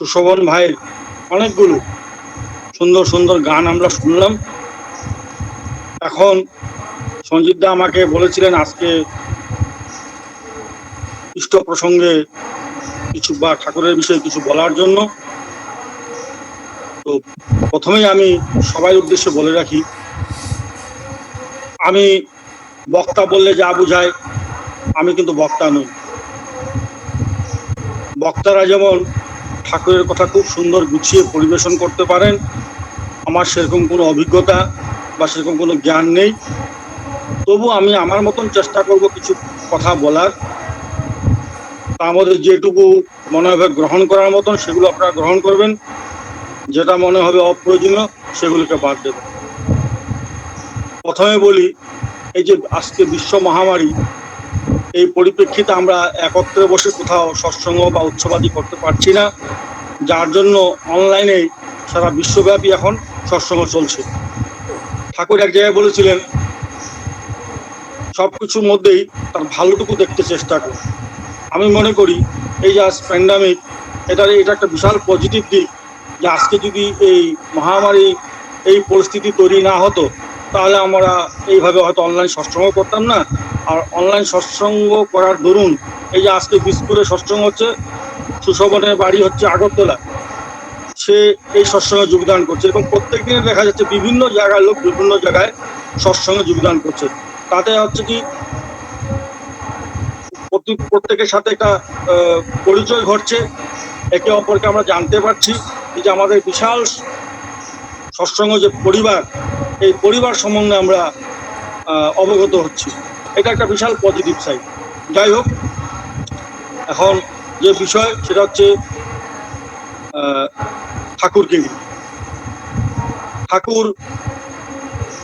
সুশোভন ভাইয়ের অনেকগুলো সুন্দর সুন্দর গান আমরা শুনলাম। এখন সঞ্জিত দা আমাকে বলেছিলেন আজকে ইষ্ট প্রসঙ্গে কিছু বা ঠাকুরের বিষয়ে কিছু বলার জন্য। তো প্রথমেই আমি সবার উদ্দেশ্যে বলে রাখি, আমি বক্তা বললে যা বুঝায়, আমি কিন্তু বক্তা নই। বক্তারা যেমন ঠাকুরের কথা খুব সুন্দর গুছিয়ে পরিবেশন করতে পারেন, আমার সেরকম কোনো অভিজ্ঞতা বা সেরকম কোনো জ্ঞান নেই। তবু আমি আমার মতন চেষ্টা করব কিছু কথা বলার। তার মধ্যে যেটুকু মনে হবে গ্রহণ করার মতন সেগুলো আপনারা গ্রহণ করবেন, যেটা মনে হবে অপ্রয়োজনীয় সেগুলোকে বাদ দেবেন। প্রথমে বলি, এই যে আজকে বিশ্ব মহামারী, এই পরিপ্রেক্ষিতে আমরা একত্রে বসে কোথাও সৎসঙ্গ বা উৎসবাদি করতে পারছি না, যার জন্য অনলাইনে সারা বিশ্বব্যাপী এখন সৎসঙ্গ চলছে। ঠাকুর এক জায়গায় বলেছিলেন, সবকিছুর মধ্যেই তার ভালোটুকু দেখতে চেষ্টা করি। আমি মনে করি এই যে আজ প্যান্ডামিক, এটা একটা বিশাল পজিটিভ দিক, যে আজকে যদি এই মহামারী এই পরিস্থিতি তৈরি না হতো, তাহলে আমরা এইভাবে হয়তো অনলাইন সৎসঙ্গ করতাম না। আর অনলাইন সৎসঙ্গ করার দরুন এই যে আজকে বিস্কুরে সৎসঙ্গ হচ্ছে, সুশোভনের বাড়ি হচ্ছে আগরতলা, সে এই সৎসঙ্গে যোগদান করছে এবং প্রত্যেক দিনে দেখা যাচ্ছে বিভিন্ন জায়গার লোক বিভিন্ন জায়গায় সৎসঙ্গে যোগদান করছে। তাতে হচ্ছে কি প্রত্যেকের সাথে একটা পরিচয় ঘটছে, একে অপরকে আমরা জানতে পারছি। এই যে আমাদের বিশাল সৎসঙ্গ যে পরিবার, এই পরিবার সম্বন্ধে আমরা অবগত হচ্ছি। এটা একটা বিশাল পজিটিভ সাইড। যাই হোক, এখন যে বিষয় সেটা হচ্ছে ঠাকুরকে নিয়ে। ঠাকুর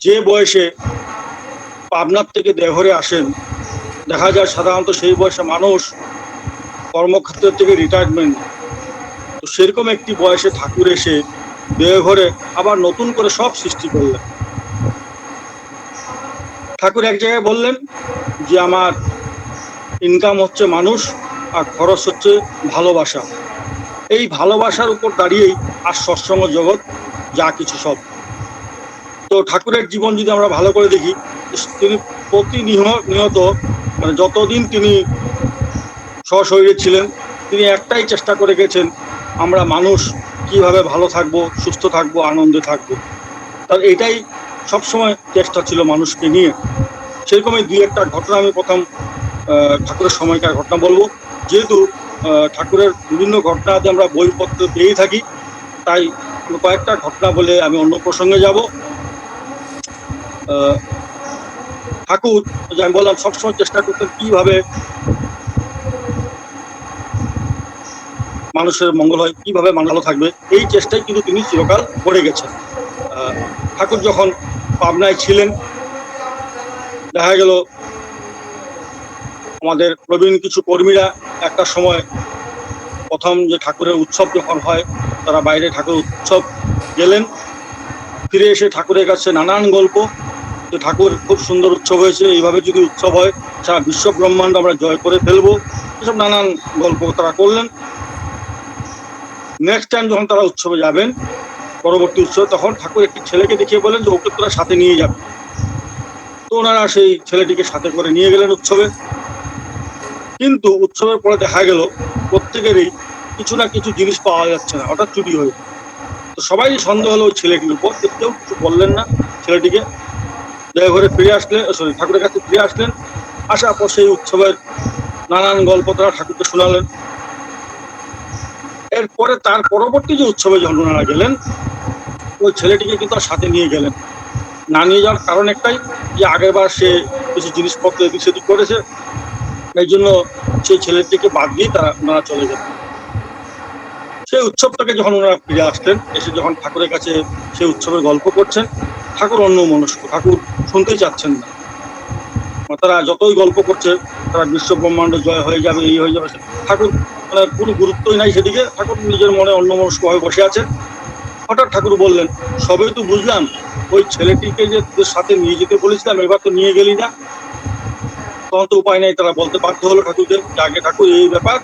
যে বয়সে পাবনার থেকে দেওঘরে আসেন, দেখা যায় সাধারণত সেই বয়সে মানুষ কর্মক্ষেত্র থেকে রিটায়ারমেন্ট, তো সেরকম একটি বয়সে ঠাকুর এসে দেওঘরে আবার নতুন করে সব সৃষ্টি করলেন। ঠাকুর এক জায়গায় বললেন যে আমার ইনকাম হচ্ছে মানুষ আর খরচ হচ্ছে ভালোবাসা। এই ভালোবাসার উপর দাঁড়িয়েই আর সৎসঙ্গ জগৎ যা কিছু সব। তো ঠাকুরের জীবন যদি আমরা ভালো করে দেখি, তিনি প্রতিনিয়ত মানে যতদিন তিনি সশরীরে ছিলেন, তিনি একটাই চেষ্টা করে গেছেন, আমরা মানুষ কিভাবে ভালো থাকবো, সুস্থ থাকবো, আনন্দে থাকবো। তার এটাই সবসময় চেষ্টা ছিল মানুষকে নিয়ে। সেরকমই দুই একটা ঘটনা আমি প্রথম ঠাকুরের সময়কার ঘটনা বলবো। যেহেতু ঠাকুরের বিভিন্ন ঘটনাতে আমরা বইপত্র পেয়েই থাকি, তাই কয়েকটা ঘটনা বলে আমি অন্য প্রসঙ্গে যাব। ঠাকুর, যে আমি বললাম, সবসময় চেষ্টা করতেন কিভাবে মানুষের মঙ্গল হয়, কিভাবে মানুষ ভালো থাকবে, এই চেষ্টাই কিন্তু তিনি চিরকাল করে গেছেন। ঠাকুর যখন পাবনায় ছিলেন, দেখা গেল আমাদের প্রবীণ কিছু কর্মীরা একটা সময় প্রথম যে ঠাকুরের উৎসব যখন হয়, তারা বাইরে ঠাকুর উৎসব গেলেন, ফিরে এসে ঠাকুরের কাছে নানান গল্প, যে ঠাকুর খুব সুন্দর উৎসব হয়েছে, এইভাবে যদি উৎসব হয় সারা বিশ্ব ব্রহ্মাণ্ড আমরা জয় করে ফেলবো, এসব নানান গল্প তারা করলেন। নেক্সট টাইম যখন তারা উৎসবে যাবেন, পরবর্তী উৎসব, তখন ঠাকুর একটি ছেলেকে দেখিয়ে বলেন যে ওকে তোরা সাথে নিয়ে যাবে। তো ওনারা সেই ছেলেটিকে সাথে করে নিয়ে গেলেন উৎসবে। কিন্তু উৎসবের পরে দেখা গেল প্রত্যেকেরই কিছু না কিছু জিনিস পাওয়া যাচ্ছে না, হঠাৎ চুরি হয়ে। তো সবাই সন্দেহ হলো ওই ছেলেটির উপর, কেউ কিছু বললেন না ছেলেটিকে। দেওঘরে ফিরে আসলেন, ঠাকুরের কাছে ফিরে আসলেন। আসার পর সেই উৎসবের নানান গল্প তারা ঠাকুরকে শোনালেন। এরপরে তার পরবর্তী যে উৎসবে যখন ওনারা গেলেন, ওই ছেলেটিকে কিন্তু আর সাথে নিয়ে গেলেন না। নিয়ে যাওয়ার কারণ একটাই, যে আগের বার সে কিছু জিনিসপত্র এদিক সেদিক করেছে, এই জন্য সেই ছেলেটিকে বাদ দিয়ে ওনারা চলে গেলেন। সেই উৎসবটাকে যখন ওনারা ফিরে আসলেন, এসে যখন ঠাকুরের কাছে সেই উৎসবের গল্প করছেন, ঠাকুর অন্য মনস্ক, ঠাকুর শুনতেই চাচ্ছেন না। তারা যতই গল্প করছে, তারা বিশ্ব ব্রহ্মাণ্ড জয় হয়ে যাবে, এই হয়ে যাবে, ঠাকুর মানে কোনো গুরুত্বই নাই সেদিকে। ঠাকুর নিজের মনে অন্য মনস্ক হয়ে বসে আছেন। হঠাৎ ঠাকুর বললেন, সবই তো বুঝলাম, ওই ছেলেটিকে যে তোদের সাথে নিয়ে যেতে বলেছিলাম, এবার তো নিয়ে গেলি না। তখন তো উপায় নাই, তারা বলতে বাধ্য হলো ঠাকুরকে, আগে ঠাকুর এই ব্যাপার,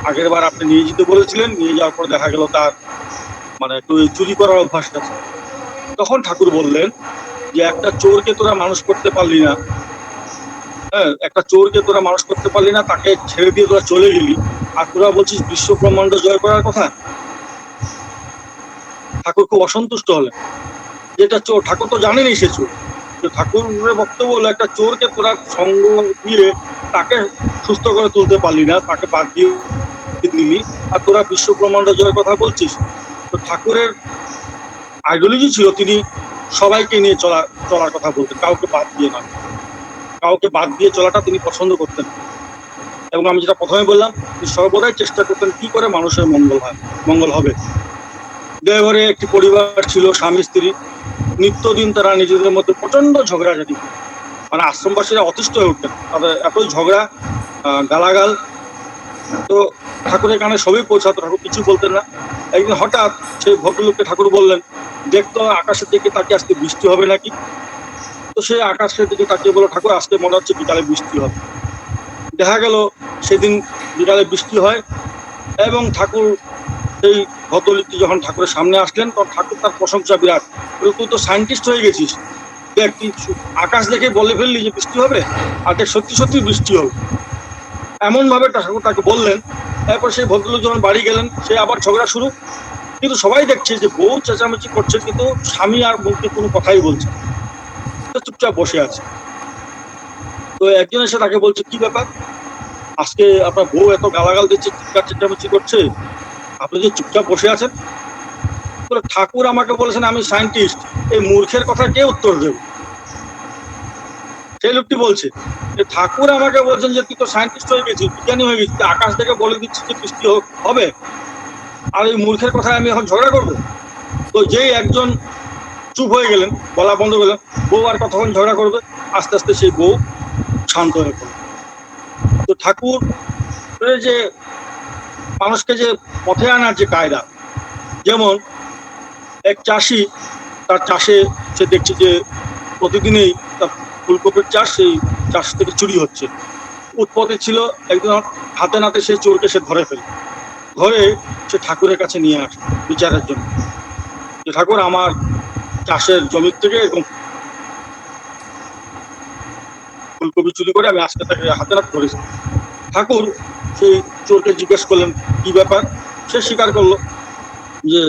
আগের বার আপনি নিয়ে যেতে বলেছিলেন, নিয়ে যাওয়ার পর দেখা গেল তার মানে একটু চুরি করার অভ্যাস আছে। তখন ঠাকুর বললেন যে একটা চোরকে তোরা মানুষ করতে পারলি না, হ্যাঁ, একটা চোরকে তোরা মানুষ করতে পারলি না, তাকে ছেড়ে দিয়ে তোরা চলে গেলি, আর তোরা বলছিস বিশ্ব ব্রহ্মাণ্ড জয় করার কথা। ঠাকুর খুব অসন্তুষ্ট হলেন, যেটা চোর, ঠাকুর তো জানেনই সে চোর। ঠাকুরের বক্তব্য হলো একটা চোরকে তোরা সঙ্গ দিয়ে তাকে সুস্থ করে তুলতে পারলি না, তাকে বাদ দিয়ে দিলি, আর তোরা বিশ্ব ব্রহ্মাণ্ড জয়ের কথা বলছিস। তো ঠাকুরের আইডিওলজি ছিল তিনি সবাইকে নিয়ে চলার কথা বলতেন, কাউকে বাদ দিয়ে না, কাউকে বাদ দিয়ে চলাটা তিনি পছন্দ করতেন। এবং আমি যেটা প্রথমে বললাম, তিনি সর্বদাই চেষ্টা করতেন কি করে মানুষের মঙ্গল হবে। দেওঘরে একটি পরিবার ছিল, স্বামী স্ত্রী, নিত্যদিন তারা নিজেদের মধ্যে প্রচন্ড ঝগড়াঝাটি, মানে আশ্রমবাসীরা অতিষ্ঠ হয়ে উঠতেন, তাদের এতই ঝগড়া, গালাগাল। তো ঠাকুরের কানে সবই পৌঁছাতো, ঠাকুর কিছু বলতেন না। একদিন হঠাৎ সেই ভদ্রলোককে ঠাকুর বললেন, দেখতো আকাশের দিকে তাকিয়ে আজকে বৃষ্টি হবে নাকি। তো সে আকাশের দিকে তাকিয়ে বলল, ঠাকুর আজকে মনে হচ্ছে বিকালে বৃষ্টি হবে। দেখা গেল সেদিন বিকালে বৃষ্টি হয়, এবং ঠাকুর সেই ভদ্রলোকটি যখন ঠাকুরের সামনে আসলেন তখন ঠাকুর তার প্রশংসা বিরাট, তুই তো সায়েন্টিস্ট হয়ে গেছিস, দেখ তুই আকাশ দেখে বলে ফেললি যে বৃষ্টি হবে, আর দেখ সত্যি সত্যি বৃষ্টি হবে। এমন ভাবে ঠাকুর তাকে বললেন। এরপর সেই ভদ্রলোক যখন বাড়ি গেলেন, সে আবার ঝগড়া শুরু। কিন্তু সবাই দেখছে যে বউ চেঁচামেচি করছে, কিন্তু স্বামী আর বউকে কোনো কথাই বলছে, চুপচাপ বসে আছে। তো একজন এসে তাকে বলছে, কি ব্যাপার, আজকে আপনার বউ এত গালাগাল দিচ্ছে, চিৎকার চেঁচামেচি করছে, আপনি যে চুপচাপ বসে আছেন। ঠাকুর আমাকে বলেছেন আমি সায়েন্টিস্ট, এই মূর্খের কথা কে উত্তর দেবে। সেই লোকটি বলছে যে ঠাকুর আমাকে বলছেন যে তুই তো সায়েন্টিস্ট হয়ে গেছিস, বিজ্ঞানী হয়ে গেছিস, আকাশ থেকে বলে দিচ্ছিস যে বৃষ্টি হবে, আর এই মূর্খের কথায় আমি এখন ঝগড়া করবো। তো যেই একজন চুপ হয়ে গেলেন, বলা বন্ধ করলেন, বউ আর কতক্ষণ ঝগড়া করবে। আস্তে আস্তে সেই বউ শান্ত হয়ে পড়ল। তো ঠাকুর যে মানুষকে যে পথে আনার যে কায়দা, যেমন এক চাষি, তার চাষে সে দেখছে যে প্রতিদিনই তার ফুলকপির চাষ, সেই চাষ থেকে চুরি হচ্ছে। উৎপত্তি ছিল, একদিন হাতে নাতে সেই চোরকে সে ধরে ফেলে, ধরে সে ঠাকুরের কাছে নিয়ে আসে বিচারের জন্য, যে ঠাকুর আমার চাষের জমির থেকে এরকম ফুলকপি চুরি করে আমি আজকে তাকে হাতে নাতে ধরেছি। ঠাকুর সেই চোরকে জিজ্ঞেস করলেন কি ব্যাপার। সে স্বীকার করলো যে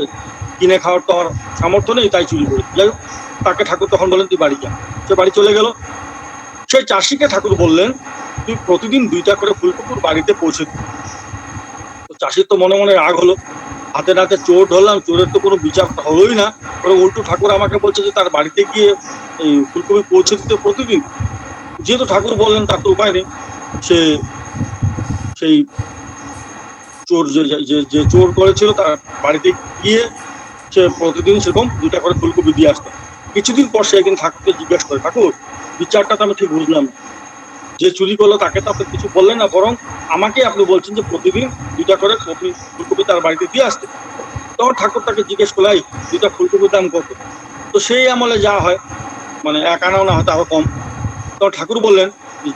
কিনে খাওয়ার তো আমার সামর্থ্য নেই, তাই চুরি করি। যাই হোক, তাকে ঠাকুর তখন বললেন তুই বাড়ি যা। সে বাড়ি চলে গেল। সেই চাষিকে ঠাকুর বললেন তুই প্রতিদিন 2টা করে ফুলকপির বাড়িতে পৌঁছে দিবি। তো চাষির তো মনে মনে রাগ হলো, হাতে নাতে চোর ধরলাম, চোরের তো কোনো বিচার হলোই না, উল্টো ঠাকুর আমাকে বলছে যে তার বাড়িতে গিয়ে এই ফুলকপি পৌঁছে দিতে প্রতিদিন। যেহেতু ঠাকুর বললেন তার তো উপায় নেই, সে সেই চোর যে চোর করেছিল তার বাড়িতে গিয়ে সে প্রতিদিন সেরকম 2টা করে ফুলকপি দিয়ে আসতো। কিছুদিন পর সে একদিন ঠাকুরকে জিজ্ঞাসা করে, ঠাকুর বিচারটা তো আমি ঠিক বুঝলাম, যে চুরি করলো তাকে তো আপনি কিছু বললেন না, বরং আমাকে আপনি বলছেন যে প্রতিদিন 2টা করে ফুলকপি তার বাড়িতে দিয়ে আসতে। তখন ঠাকুর তাকে জিজ্ঞেস করলো, এই 2টা ফুলকপির দাম কত। তো সেই আমলে যা হয়, মানে 1 আনাও না, হয়তো আরো কম। তখন ঠাকুর বললেন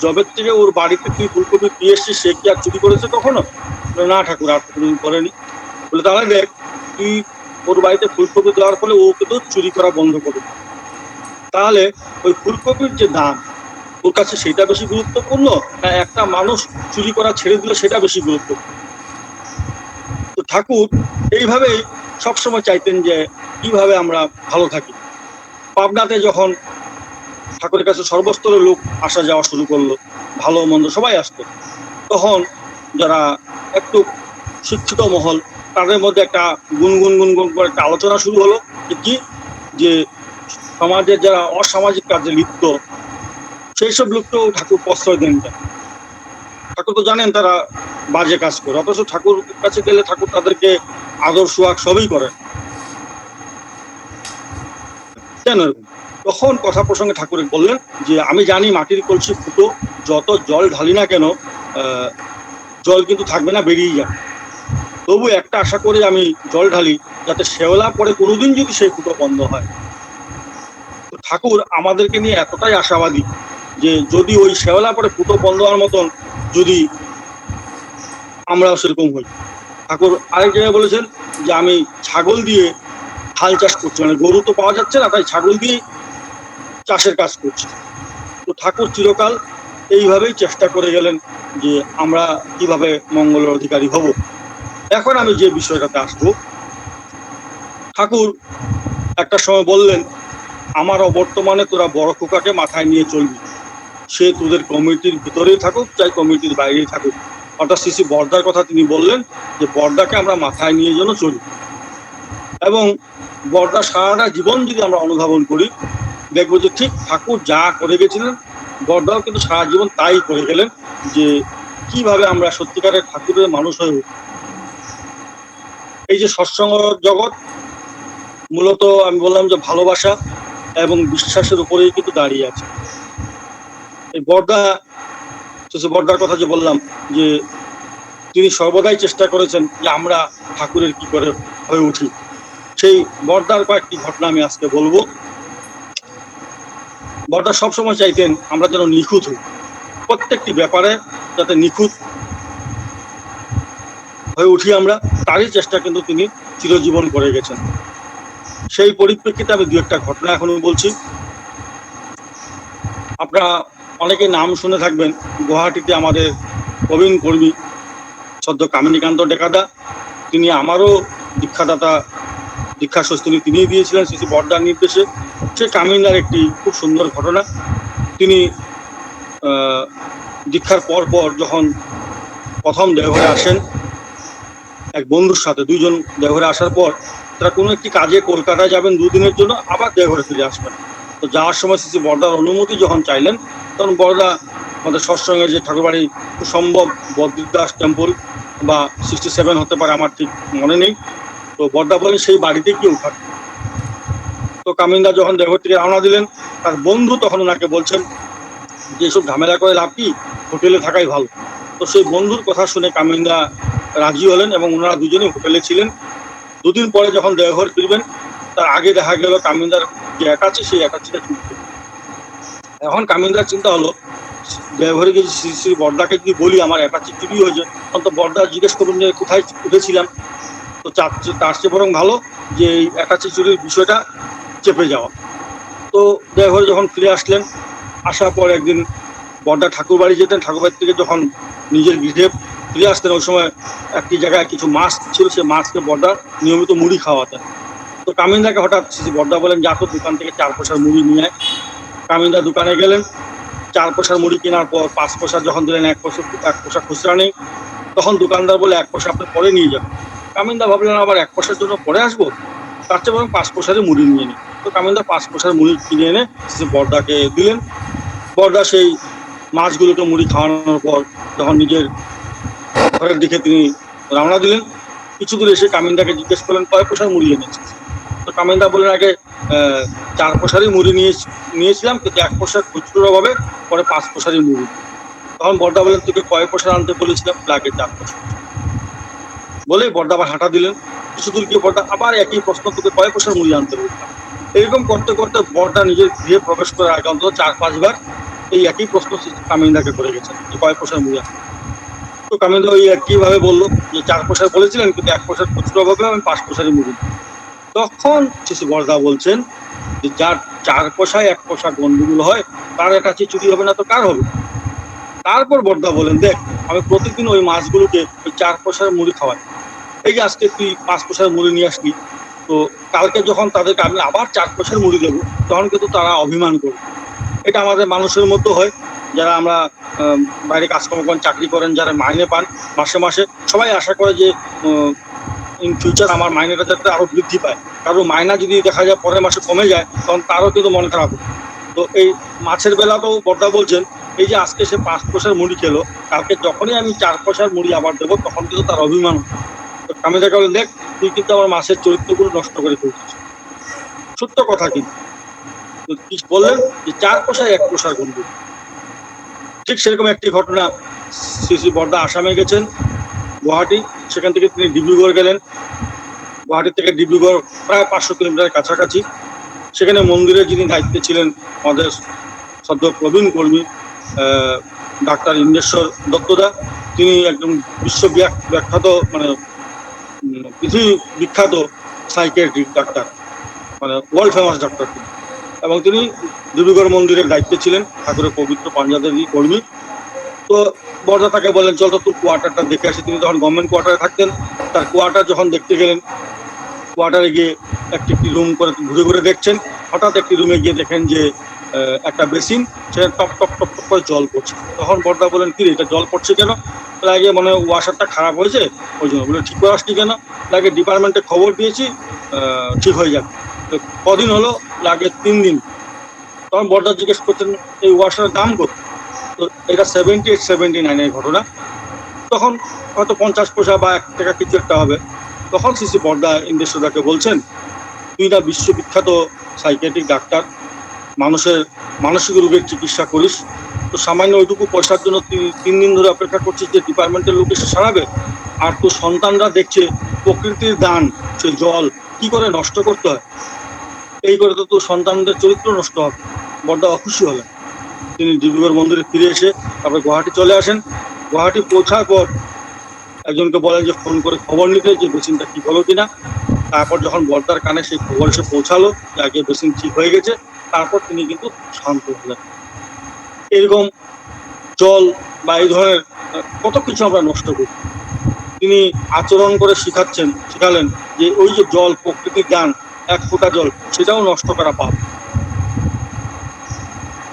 জবের থেকে ওর বাড়িতে তুই ফুলকপি দিয়ে এসছিস, সে কি আর চুরি করেছে কখনো। না ঠাকুর, আর কোনোদিন করেনি। বলে তাহলে দেখ, তুই ওর বাড়িতে ফুলকপি দেওয়ার ফলে ও কিন্তু চুরি করা বন্ধ করবে, তাহলে ওই ফুলকপির যে দাম ওর কাছে সেটা বেশি গুরুত্বপূর্ণ, না একটা মানুষ চুরি করা ছেড়ে দিলে সেটা বেশি গুরুত্বপূর্ণ। তো ঠাকুর এইভাবেই সবসময় চাইতেন যে কিভাবে আমরা ভালো থাকি। পাবনাতে যখন ঠাকুরের কাছে সর্বস্তরের লোক আসা যাওয়া শুরু করলো, ভালো মন্দ সবাই আসতো, তখন যারা একটু শিক্ষিত মহল, তাদের মধ্যে একটা গুনগুন করে একটা আলোচনা শুরু হলো যে কি, যে সমাজের যারা অসামাজিক কাজে লিপ্ত সেই সব লোককেও ঠাকুর প্রশ্রয় দেন। ঠাকুর তো জানেন তারা বাজে কাজ করে, অথচ ঠাকুর কাছে গেলে ঠাকুর তাদেরকে আদর সোহাগ সবই করেন। কেন এরকম? তখন কথা প্রসঙ্গে ঠাকুর বললেন যে আমি জানি মাটির কলসি ফুটো, যত জল ঢালি না কেন জল কিন্তু থাকবে না, বেরিয়ে যাবে। তবু একটা আশা করে আমি জল ঢালি, যাতে শেওলা পরে কোনোদিন যদি সেই ফুটো বন্ধ হয়। তো ঠাকুর আমাদেরকে নিয়ে এতটাই আশাবাদী যে যদি ওই শেওলা পরে ফুটো বন্ধ হওয়ার মতন যদি আমরাও সেরকম হই। ঠাকুর আরেক জায়গায় বলেছেন যে আমি ছাগল দিয়ে হাল চাষ করছি, মানে গরু তো পাওয়া যাচ্ছে না, তাই ছাগল দিয়ে চাষের কাজ করছি। তো ঠাকুর চিরকাল এইভাবেই চেষ্টা করে গেলেন যে আমরা কিভাবে মঙ্গলের অধিকারী হব। এখন আমি যে বিষয়টাতে আসবো, ঠাকুর একটা সময় বললেন, আমার অবর্তমানে তোরা বড় খোকাকে মাথায় নিয়ে চলবি, সে তোদের কমিটির ভিতরেই থাকুক চাই কমিটির বাইরেই থাকুক। অর্থাৎ শ্রী বর্দার কথা তিনি বললেন যে বর্দাকে আমরা মাথায় নিয়ে যেন চলি। এবং বর্দা সারাটা জীবন যদি আমরা অনুধাবন করি, দেখবো যে ঠিক ঠাকুর যা করে গেছিলেন বর্দাও কিন্তু সারা জীবন তাই করে গেলেন, যে কিভাবে আমরা সত্যিকারের ঠাকুরের মানুষ হয়ে উঠি। এই যে সৎসঙ্গ জগৎ মূলত আমি বললাম যে ভালোবাসা এবং বিশ্বাসের উপরেই কিন্তু দাঁড়িয়ে আছে। এই বর্দার কথা যে বললাম, যে তিনি সর্বদাই চেষ্টা করেছেন যে আমরা ঠাকুরের কি করে হয়ে উঠি। সেই বর্দার কয়েকটি ঘটনা আমি আজকে বলবো। বর্দা সবসময় চাইতেন আমরা যেন নিখুঁত হই, প্রত্যেকটি ব্যাপারে যাতে নিখুঁত হয়ে উঠি আমরা, তারই চেষ্টা কিন্তু তিনি চিরজীবন করে গেছেন। সেই পরিপ্রেক্ষিতে আমি দু একটা ঘটনা এখনো বলছি। আপনারা অনেকে নাম শুনে থাকবেন, গুয়াহাটিতে আমাদের প্রবীণ কর্মী সদ্য কামিনীকান্ত ডেকাদা, তিনি আমারও দীক্ষা স্বস্তি তিনিই দিয়েছিলেন শ্রী বর্দার নির্দেশে। সে কামিনার একটি খুব সুন্দর ঘটনা। তিনি দীক্ষার পর যখন প্রথম দেওঘরে আসেন এক বন্ধুর সাথে, দুইজন দেওঘরে আসার পর তারা কোনো একটি কাজে কলকাতায় যাবেন 2 দিনের জন্য, আবার দেওঘরে ফিরে আসবেন। তো যাওয়ার সময় শ্রী বর্দার অনুমতি যখন চাইলেন, তখন বর্দা আমাদের সৎসঙ্গে যে ঠাকুরবাড়ি সম্ভব বদ্রীদাস টেম্পল বা 67 হতে পারে, আমার ঠিক মনে নেই, তো বর্দা বলেন সেই বাড়িতে কেউ থাকে। তো কামিনদা যখন দেওঘর থেকে রওনা দিলেন, তার বন্ধু তখন ওনাকে বলছেন যে এসব ঝামেলা করে লাভ কি, হোটেলে থাকাই ভালো। তো সেই বন্ধুর কথা শুনে কামিনদা রাজি হলেন এবং ওনারা দুজনেই হোটেলে ছিলেন। 2 দিন পরে যখন দেওঘর ফিরবেন, তার আগে দেখা গেল কামিনদার যে অ্যাটাচি, সেই অ্যাটাচিটা চুরি। এখন কামিনদার চিন্তা হলো দেওঘরে গিয়ে শ্রী বর্দাকে যদি বলি আমার অ্যাটাচি চুরি হয়েছে, তখন তো বর্দা জিজ্ঞেস করবেন যে কোথায় উঠেছিলাম। তো তার চেয়ে বরং ভালো যে এই অ্যাটাচি চুরির বিষয়টা চেপে যাওয়া। তো দেওঘরে যখন ফিরে আসলেন, আসার পর একদিন বর্দা ঠাকুর বাড়ি যেতেন, ঠাকুর বাড়ি থেকে যখন নিজের গৃহে ফিরে আসতেন, ওই সময় একটি জায়গায় কিছু মাছ ছিল, সেই মাছকে বর্দা নিয়মিত মুড়ি খাওয়াতেন। তো কামিনদাকে হঠাৎ বর্দা বলেন যা তো দোকান থেকে 4 পয়সার মুড়ি নিয়ে আয়। কামিনদা দোকানে গেলেন, 4 পয়সার মুড়ি কেনার পর 5 পয়সা যখন দিলেন, 1 পয়সা খুচরা নেই। তখন দোকানদার বলে 1 পয়সা আপনি পরে নিয়ে যান। কামিনদা ভাবলেন আবার 1 পয়সার জন্য পরে আসবো, তার চেয়ে বরং 5 পয়সারই মুড়ি নিয়ে নিই। তো কামিনদা 5 পয়সার মুড়ি কিনে এনে বর্দাকে দিলেন। বর্দা সেই মাছগুলোকে মুড়ি খাওয়ানোর পর যখন নিজের ঘরের দিকে তিনি রওনা দিলেন, কিছু দূর এসে কামিনদাকে জিজ্ঞেস করলেন কয় পয়সার মুড়ি এনেছিস। তো কামিনদা বললেন আগে 4 পয়সারই মুড়ি নিয়েছিলাম, কিন্তু 1 পয়সার খুচরো ভাবে, পরে 5 পয়সারই মুড়ি। তখন বর্দা বললেন তোকে কয় পয়সা আনতে বলেছিলাম, আগে 4 পয়সা। বলে বর্দা আবার হাঁটা দিলেন। কিছু দূর গিয়ে বর্দা আবার একই প্রশ্ন, তোকে কয় পয়সার মুড়ি আনতে বলেছিলাম। এরকম করতে করতে বর্দা নিজের গৃহে প্রবেশ করার আগে অন্তত 4-5 বার এই একই প্রশ্ন কামিনদাকে করে গেছেন যে কয় পয়সার মুড়ি আনতে। তো কামিনদা ওই একইভাবে বললো যে 4 পয়সার বলেছিলেন, কিন্তু 1 পয়সার খুচরো ভাবে আমি 5 পয়সারই মুড়ি। তখন শিশু বর্দা বলছেন যে যার 4 পয়সায় 1 পয়সা গন্ডগোল হয়, তার কাছে চুরি হবে না তো কার হবে। তারপর বর্দা বলেন দেখ আমি প্রতিদিন ওই মাছগুলোকে ওই 4 পয়সার মুড়ি খাওয়াই, এই যে আজকে তুই 5 পয়সার মুড়ি নিয়ে আসলি, তো কালকে যখন তাদেরকে আমি আবার 4 পয়সার মুড়ি দেবো, তখন কিন্তু তারা অভিমান করবে। এটা আমাদের মানুষের মধ্যে হয়, যারা আমরা বাইরে কাজকর্ম করেন, চাকরি করেন, যারা মাইনে পান মাসে মাসে, সবাই আশা করে যে ইন ফিউচার আমার মাইনেটা যাতে আরো বৃদ্ধি পায়। কারণ মাইনা যদি দেখা যায় পরের মাসে কমে যায়, তখন তারও কিন্তু মন খারাপ হবে। তো এই মাছের বেলাতেও বর্দা বলছেন এই যে আজকে সে 5 পয়সার মুড়ি খেলো, কালকে যখনই আমি 4 পয়সার মুড়ি আবার দেবো, তখন কিন্তু তার অভিমান। তো আমি দেখা বলেন দেখ তুই কিন্তু আমার মাছের চরিত্রগুলো নষ্ট করে ফেলছিস। সত্য কথা কিন্তু কি বললেন যে 4 পয়সায় 1 পয়সার গন্ধ। ঠিক সেরকম একটি ঘটনা, শ্রী বর্দা আসামে গেছেন, গুয়াহাটি, সেখান থেকে তিনি ডিব্রুগড় গেলেন। গুয়াহাটি থেকে ডিব্রুগড় প্রায় 500 কিলোমিটার কাছাকাছি। সেখানে মন্দিরের যিনি দায়িত্বে ছিলেন আমাদের সদ্য প্রবীণ কর্মী ডাক্তার ইন্দ্রেশ্বর দত্তদা, তিনি একদম বিখ্যাত মানে পৃথিবী বিখ্যাত সাইকিয়াট্রিক ডাক্তার, মানে ওয়ার্ল্ড ফেমাস ডাক্তার তিনি। এবং তিনি দেবীগড় মন্দিরের দায়িত্বে ছিলেন, ঠাকুরের পবিত্র পাঞ্জাদেরই কর্মী। তো বর্দা তাকে বললেন, চল তো তোর কোয়ার্টারটা দেখে আসি। তিনি তখন গভর্নমেন্ট কোয়ার্টারে থাকতেন। তার কোয়ার্টার যখন দেখতে গেলেন, কোয়ার্টারে গিয়ে একটি রুম করে ঘুরে ঘুরে দেখছেন। হঠাৎ একটি রুমে গিয়ে দেখেন যে একটা বেসিন, সেটা টপ টপ টপ টপ করে জল পড়ছে। তখন বর্দা বলেন, কি এটা জল পড়ছে কেন? লাগে মানে ওয়াশারটা খারাপ হয়েছে, ওই জন্য। বলে, ঠিক করে আসছি কেন? লাগে ডিপার্টমেন্টে খবর দিয়েছি, ঠিক হয়ে যাবে। তো কদিন হলো? লাগে 3 দিন। তখন বর্দা জিজ্ঞেস করছেন, এই ওয়াশারের দাম কত? তো এটা 78-79 ঘটনা। তখন হয়তো 50 পয়সা বা 1 টাকা কিছু একটা হবে। তখন সিসি বর্দা ইন্দ্রেশ্বরদাকে বলছেন, তুই না বিশ্ববিখ্যাত সাইকিয়াট্রিক ডাক্তার, মানুষের মানসিক রোগের চিকিৎসা করিস, তো সামান্য ওইটুকু পয়সার জন্য তুই 3 দিন ধরে অপেক্ষা করছিস যে ডিপার্টমেন্টের লোক এসে সারাবে? আর তোর সন্তানরা দেখছে প্রকৃতির দান, সে জল কি করে নষ্ট করতে হয়, এই করে তো তোর সন্তানদের চরিত্র নষ্ট হবে। বর্দা অখুশি হলেন। তিনি ডিব্রুগড় মন্দিরে ফিরে এসে তারপরে গুয়াহাটি চলে আসেন। গুয়াহাটি পৌঁছার পর একজনকে বলেন যে ফোন করে খবর নিতে, যে বেসিনটা ঠিক হলো কিনা। তারপর যখন বর্দার কানে সেই খবর এসে পৌঁছালো যে আগে বেসিন ঠিক হয়ে গেছে, তারপর তিনি কিন্তু শান্ত হলেন। এরকম জল বা এই ধরনের কত কিছু আমরা নষ্ট করি। তিনি আচরণ করে শিখালেন যে ওই যে জল, প্রকৃতির দান, 1 ফোঁটা জল, সেটাও নষ্ট করা পাপ।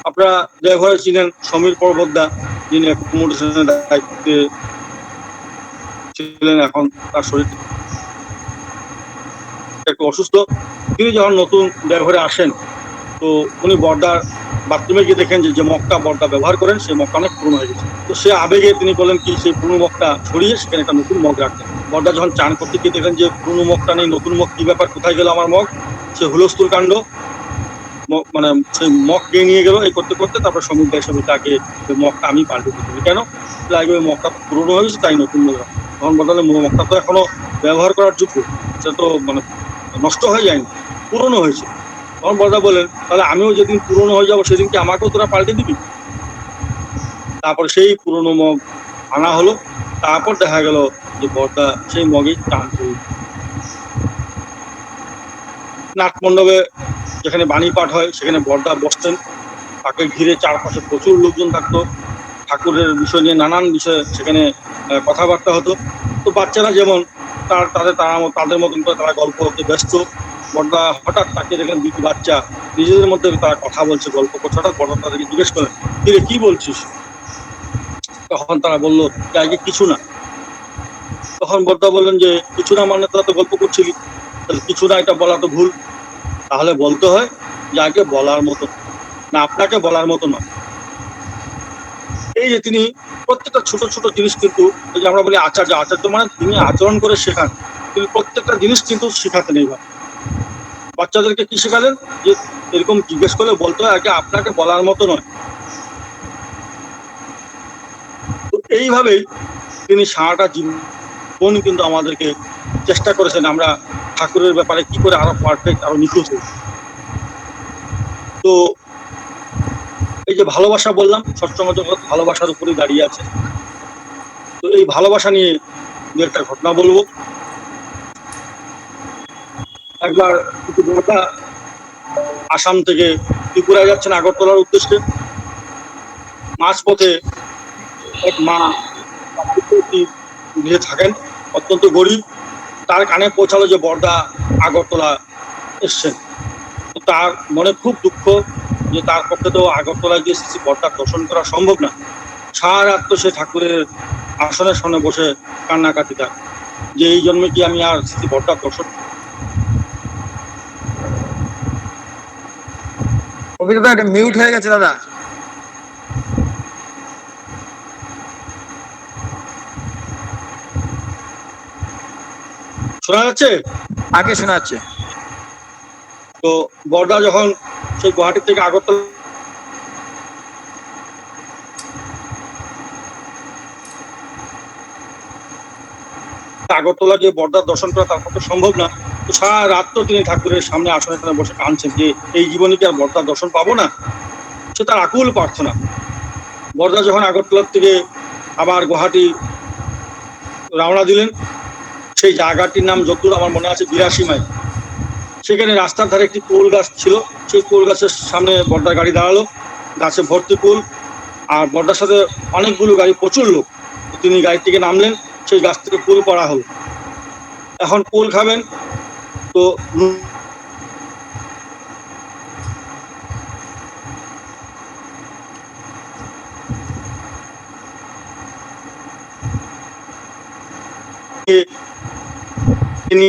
আপনারা দেওঘরে ছিলেন সমীর পর্বতদা, যিনি অ্যাকোমোডেশনের দায়িত্বে ছিলেন। এখন তার শরীর একটু অসুস্থ। তিনি যখন নতুন দেওঘরে আসেন, তো উনি বর্দার বাথরুমে গিয়ে দেখেন যে মগটা বর্দা ব্যবহার করেন, সেই মগটা অনেক পুরনো হয়ে গেছে। তো সে আবেগে তিনি বলেন কি, সেই পুরনো মগটা সরিয়ে সেখানে একটা নতুন মগ রাখতেন। বর্দা যখন চান করতে গিয়ে দেখেন যে পুরনো মগটা নেই, নতুন মগ, কি ব্যাপার, কোথায় গেল আমার মগ? সে হুলস্থুল কাণ্ড, মানে সেই মগ কে নিয়ে গেল। এই করতে করতে তারপর সমীর দায় সমিতি তাকে মগটা আমি পাল্টে দিতে, কেন? লাগে ওই মগটা পুরনো হয়ে গেছে, তাই নতুন মগ। তখন বললেন, মগটা তো এখনো ব্যবহার করার যোগ্য, সেটা তো মানে নষ্ট হয়ে যায়নি, পুরনো হয়েছে। তখন বর্দা বলেন, তাহলে আমিও যেদিন পুরনো হয়ে যাবো সেদিনকে আমাকেও তোরা পাল্টে দিবি? তারপর সেই পুরনো মগ আনা হলো। তারপর দেখা গেল যে বর্দা সেই মগেই টান করে। নাটমণ্ডপে যেখানে বাণী পাঠ হয়, সেখানে বর্দা বসতেন। তাকে ঘিরে চারপাশে প্রচুর লোকজন থাকতো। ঠাকুরের বিষয় নিয়ে নানান বিষয়ে সেখানে কথাবার্তা হতো। তো বাচ্চারা যেমন তাদের মতন করে তারা গল্প করতে ব্যস্ত। বর্দা হঠাৎ তাকে দেখেন 2টি বাচ্চা নিজেদের মধ্যে তারা কথা বলছে, গল্প করছে। হঠাৎ বর্দা তাদেরকে জিজ্ঞেস করেন, কিরে কি বলছিস? তখন তারা বললো, আগে কিছু না। তখন বর্দা বললেন যে, কিছু না মানে তোরা তো গল্প করছিলি, তাহলে কিছু না এটা বলা তো ভুল। তাহলে বলতে হয় যে আগে বলার মতো না, আপনাকে বলার মতো নয়। এই যে তিনি প্রত্যেকটা ছোট ছোট জিনিস, কিন্তু এই যে আমরা বলি আচার্য মানে তিনি আচরণ করে শেখান, তিনি প্রত্যেকটা জিনিস কিন্তু শেখাতেন। এইবার বাচ্চাদেরকে কি শেখালেন, যে এরকম জিজ্ঞেস করলে বলতে হয় আগে আপনাকে বলার মতো নয়। তো এইভাবেই তিনি সারাটা জীবন কিন্তু আমাদেরকে চেষ্টা করেছেন আমরা ঠাকুরের ব্যাপারে কি করে আরো পারফেক্ট, আরো নিখুঁত হই। তো এই যে ভালোবাসা বললাম, সৎসঙ্গ জগৎ ভালোবাসার উপরেই দাঁড়িয়ে আছে। তো এই ভালোবাসা নিয়ে একটা ঘটনা বলবো। একবার কিছু বর্দা আসাম থেকে ত্রিপুরায় যাচ্ছেন আগরতলার উদ্দেশ্যে। মাঝপথে এক মা গৃহে থাকেন, অত্যন্ত গরিব। তার কানে পৌঁছালো যে বর্দা আগরতলা এসছেন। তো তার মনে খুব দুঃখ যে তার পক্ষে তো আগরতলায় গিয়ে শ্রী বর্দার দর্শন করা সম্ভব না। সারা রাত তো সে ঠাকুরের আসনের সামনে বসে কান্নাকাটি তার, যে এই জন্মে কি আমি আর শ্রী বর্দার দর্শন। অভিজ্ঞতা মিউট হয়ে গেছে দাদা। শোনা যাচ্ছে? আগে শোনা যাচ্ছে। তো বর্দা যখন সেই গুয়াহাটি থেকে আগরতলা গিয়ে বর্দার দর্শন করা তার পক্ষে সম্ভব না। তো সারা রাত তো তিনি ঠাকুরের সামনে আসনে বসে কাঁদছেন যে এই জীবনে কি আর বর্দার দর্শন পাবো না। সে তার আকুল প্রার্থনা। বর্দা যখন আগরতলার থেকে আবার গুয়াহাটি রওনা দিলেন। সেই জায়গাটির নাম যতদূর আমার মনে আছে 82 মাইল। সেখানে রাস্তার ধারে একটি কুল গাছ ছিল, সেই কুল গাছের সামনে বড়দার গাড়ি দাঁড়ালো, গাছে ভর্তি কুল, আর বড়দার সাথে অনেকগুলো গাড়ি, প্রচুর লোক। তিনি গাড়ি থেকে নামলেন, সেই গাছ থেকে কুল পড়া হলো। এখন কুল খাবেন, তো তিনি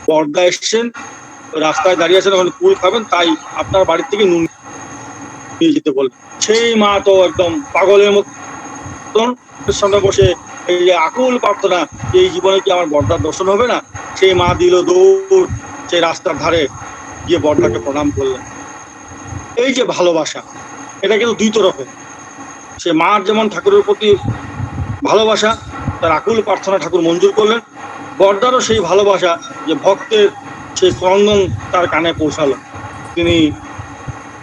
বড়দা এসছেন, রাস্তায় দাঁড়িয়ে আছেন, ওখানে কুল খাবেন, তাই আপনার বাড়ি থেকে নুন নিয়ে যেতে বলেন। সেই মা তো একদম পাগলের মতন সামনে বসে এই যে আকুল প্রার্থনা, এই জীবনে কি আমার বড়দার দর্শন হবে না। সেই মা দিল দৌড়, সেই রাস্তার ধারে গিয়ে বড়দাকে প্রণাম করলেন। এই যে ভালোবাসা, এটা কিন্তু দুই তরফের। সে মার যেমন ঠাকুরের প্রতি ভালোবাসা, তার আকুল প্রার্থনা ঠাকুর মঞ্জুর করলেন। বড়দারও সেই ভালোবাসা, যে ভক্তের সেই ক্রন্দন তার কানে পৌঁছালো। তিনি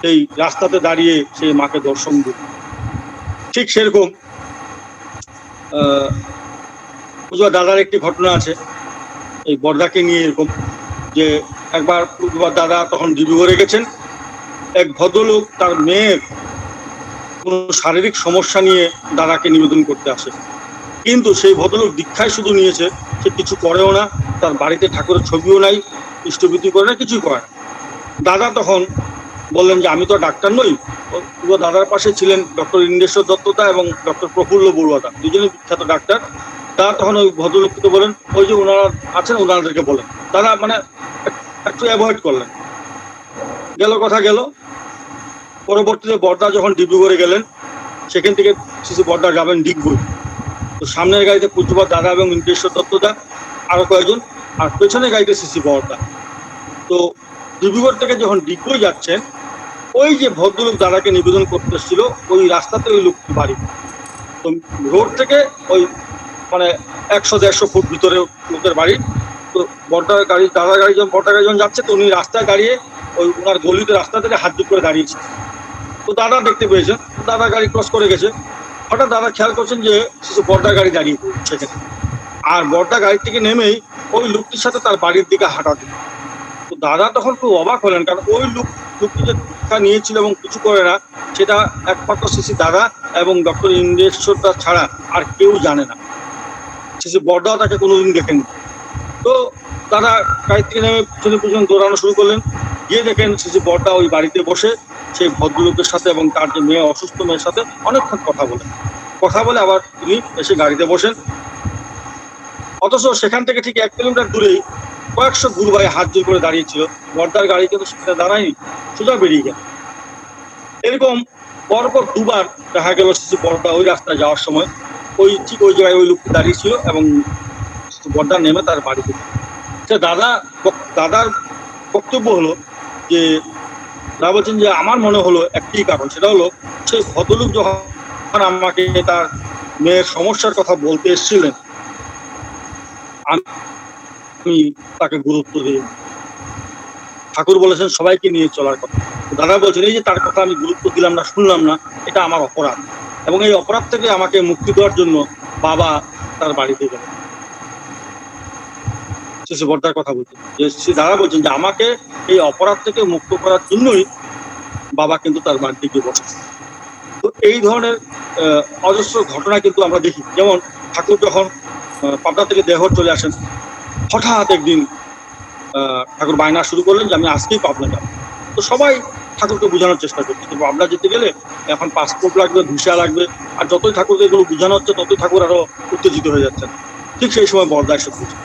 সেই রাস্তাতে দাঁড়িয়ে সেই মাকে দর্শন দিলেন। ঠিক সেরকম পূজা দাদার একটি ঘটনা আছে এই বড়দাকে নিয়ে, এরকম যে একবার পূজা দাদা তখন ডিব্রুগড়ে গেছেন। এক ভদ্রলোক তার মেয়ের কোনো শারীরিক সমস্যা নিয়ে দাদাকে নিবেদন করতে আসে, কিন্তু সেই ভদ্রলোক দীক্ষায় শুধু নিয়েছে, সে কিছু করেও না, তার বাড়িতে ঠাকুরের ছবিও নাই, ইষ্টবিধি করে না, কিছুই করে না। দাদা তখন বললেন যে আমি তো ডাক্তার নই। দাদার পাশে ছিলেন ডক্টর ইন্দ্রেশ্বর দত্তদা এবং ডক্টর প্রফুল্ল বড়ুয়াদা, দুজনেই বিখ্যাত ডাক্তার। তারা তখন ওই ভদ্রলোককে বলেন, ওই যে ওনারা আছেন ওনাদেরকে বলেন। তারা মানে একটু অ্যাভয়েড করলেন। গেল কথা গেল। পরবর্তীতে বড়দা যখন ডিব্রুগড়ে গেলেন, সেখান থেকে শিশু বড়দা যাবেন ডিগবই। তো সামনের গাড়িতে পূজ্যপাত দাদা এবং ইন্দ্রেশ্বর দত্তদা, আরো কয়েকজন, আর পেছনের গাড়িতে শিশু বড়দা। তো ডিব্রুগড় থেকে যখন ডিগবই যাচ্ছেন, ওই যে ভদ্রলোক দাদাকে নিবেদন করতে এসেছিল, ওই রাস্তাতে ওই লোকটি বাড়ি। তো রোড থেকে ওই মানে 100-150 ফুট ভিতরে লোকের বাড়ি। তো বড়দার গাড়ি, দাদার গাড়ি যখন বড়দার গাড়ি যখন যাচ্ছে, তো উনি রাস্তায় দাঁড়িয়ে ওই ওনার গলিতে রাস্তা থেকে হাত জোড় করে দাঁড়িয়েছে। তো দাদা দেখতে পেয়েছেন, দাদা গাড়ি ক্রস করে গেছে। হঠাৎ দাদা খেয়াল করছেন যে বড়দার গাড়ি দাঁড়িয়ে সেখানে, আর বড়দা গাড়ি থেকে নেমেই ওই লোকটির সাথে তার বাড়ির দিকে হাঁটা দিল। তো দাদা তখন খুব অবাক হলেন, কারণ ওই লোকটি যে দীক্ষা নিয়েছিল এবং কিছু করে না, সেটা একমাত্র শ্রী দাদা এবং ডক্টর ইন্দ্রেশ্বর ছাড়া আর কেউ জানে না। শ্রী বড়দাও তাকে কোনোদিন দেখেনি। তো দাদা গাড়ি থেকে নেমে পিছনে পিছনে দৌড়ানো শুরু করলেন। গিয়ে দেখেন শ্রী বড়দা ওই বাড়িতে বসে সেই ভদ্রলোকের সাথে এবং তার যে মেয়ে, অসুস্থ মেয়ের সাথে অনেকক্ষণ কথা বলে আবার তিনি এসে গাড়িতে বসেন। অথচ সেখান থেকে ঠিক 1 কিলোমিটার দূরেই কয়েকশো গুরু ভাই হাত জোর করে দাঁড়িয়েছিল। বড়দার গাড়ি কিন্তু সেখানে দাঁড়ায়নি, সোজা বেরিয়ে গেল। এরকম পরপর দুবার দেখা গেল শিশু বড়দা ওই রাস্তায় যাওয়ার সময় ওই ঠিক ওই জায়গায় ওই লোকটি দাঁড়িয়েছিল এবং বড়দা নেমে তার বাড়িতে। সে দাদার বক্তব্য হলো যে, দাদা বলছেন যে আমার মনে হলো একটি কারণ, সেটা হলো সেই ভদ্রলোক যখন আমাকে তার মেয়ের সমস্যার কথা বলতে এসেছিলেন, আমি তাকে গুরুত্ব দিই। ঠাকুর বলেছেন সবাইকে নিয়ে চলার কথা। দাদা বলছেন এই যে তার কথা আমি গুরুত্ব দিলাম না, শুনলাম না, এটা আমার অপরাধ, এবং এই অপরাধ থেকে আমাকে মুক্তি দেওয়ার জন্য বাবা তার বাড়িতে গেলেন। শিশু বড়দার কথা বলছেন যে দাদা বলছেন যে আমাকে এই অপরাধ থেকে মুক্ত করার জন্যই বাবা কিন্তু তার বাড়িতে গিয়ে বসে। তো এই ধরনের অজস্র ঘটনা কিন্তু আমরা দেখি। যেমন ঠাকুর যখন পাবনা থেকে দেওঘর চলে আসেন, হঠাৎ একদিন ঠাকুর বায়না শুরু করলেন যে আমি আজকেই পাবনা যাব। তো সবাই ঠাকুরকে বোঝানোর চেষ্টা করছে যে পাবনা যেতে গেলে এখন পাসপোর্ট লাগবে, ভিসা লাগবে, আর যতই ঠাকুরকে এগুলো বোঝানো হচ্ছে ততই ঠাকুর আরো উত্তেজিত হয়ে যাচ্ছেন। ঠিক সেই সময় বড়দা এসে পৌঁছে।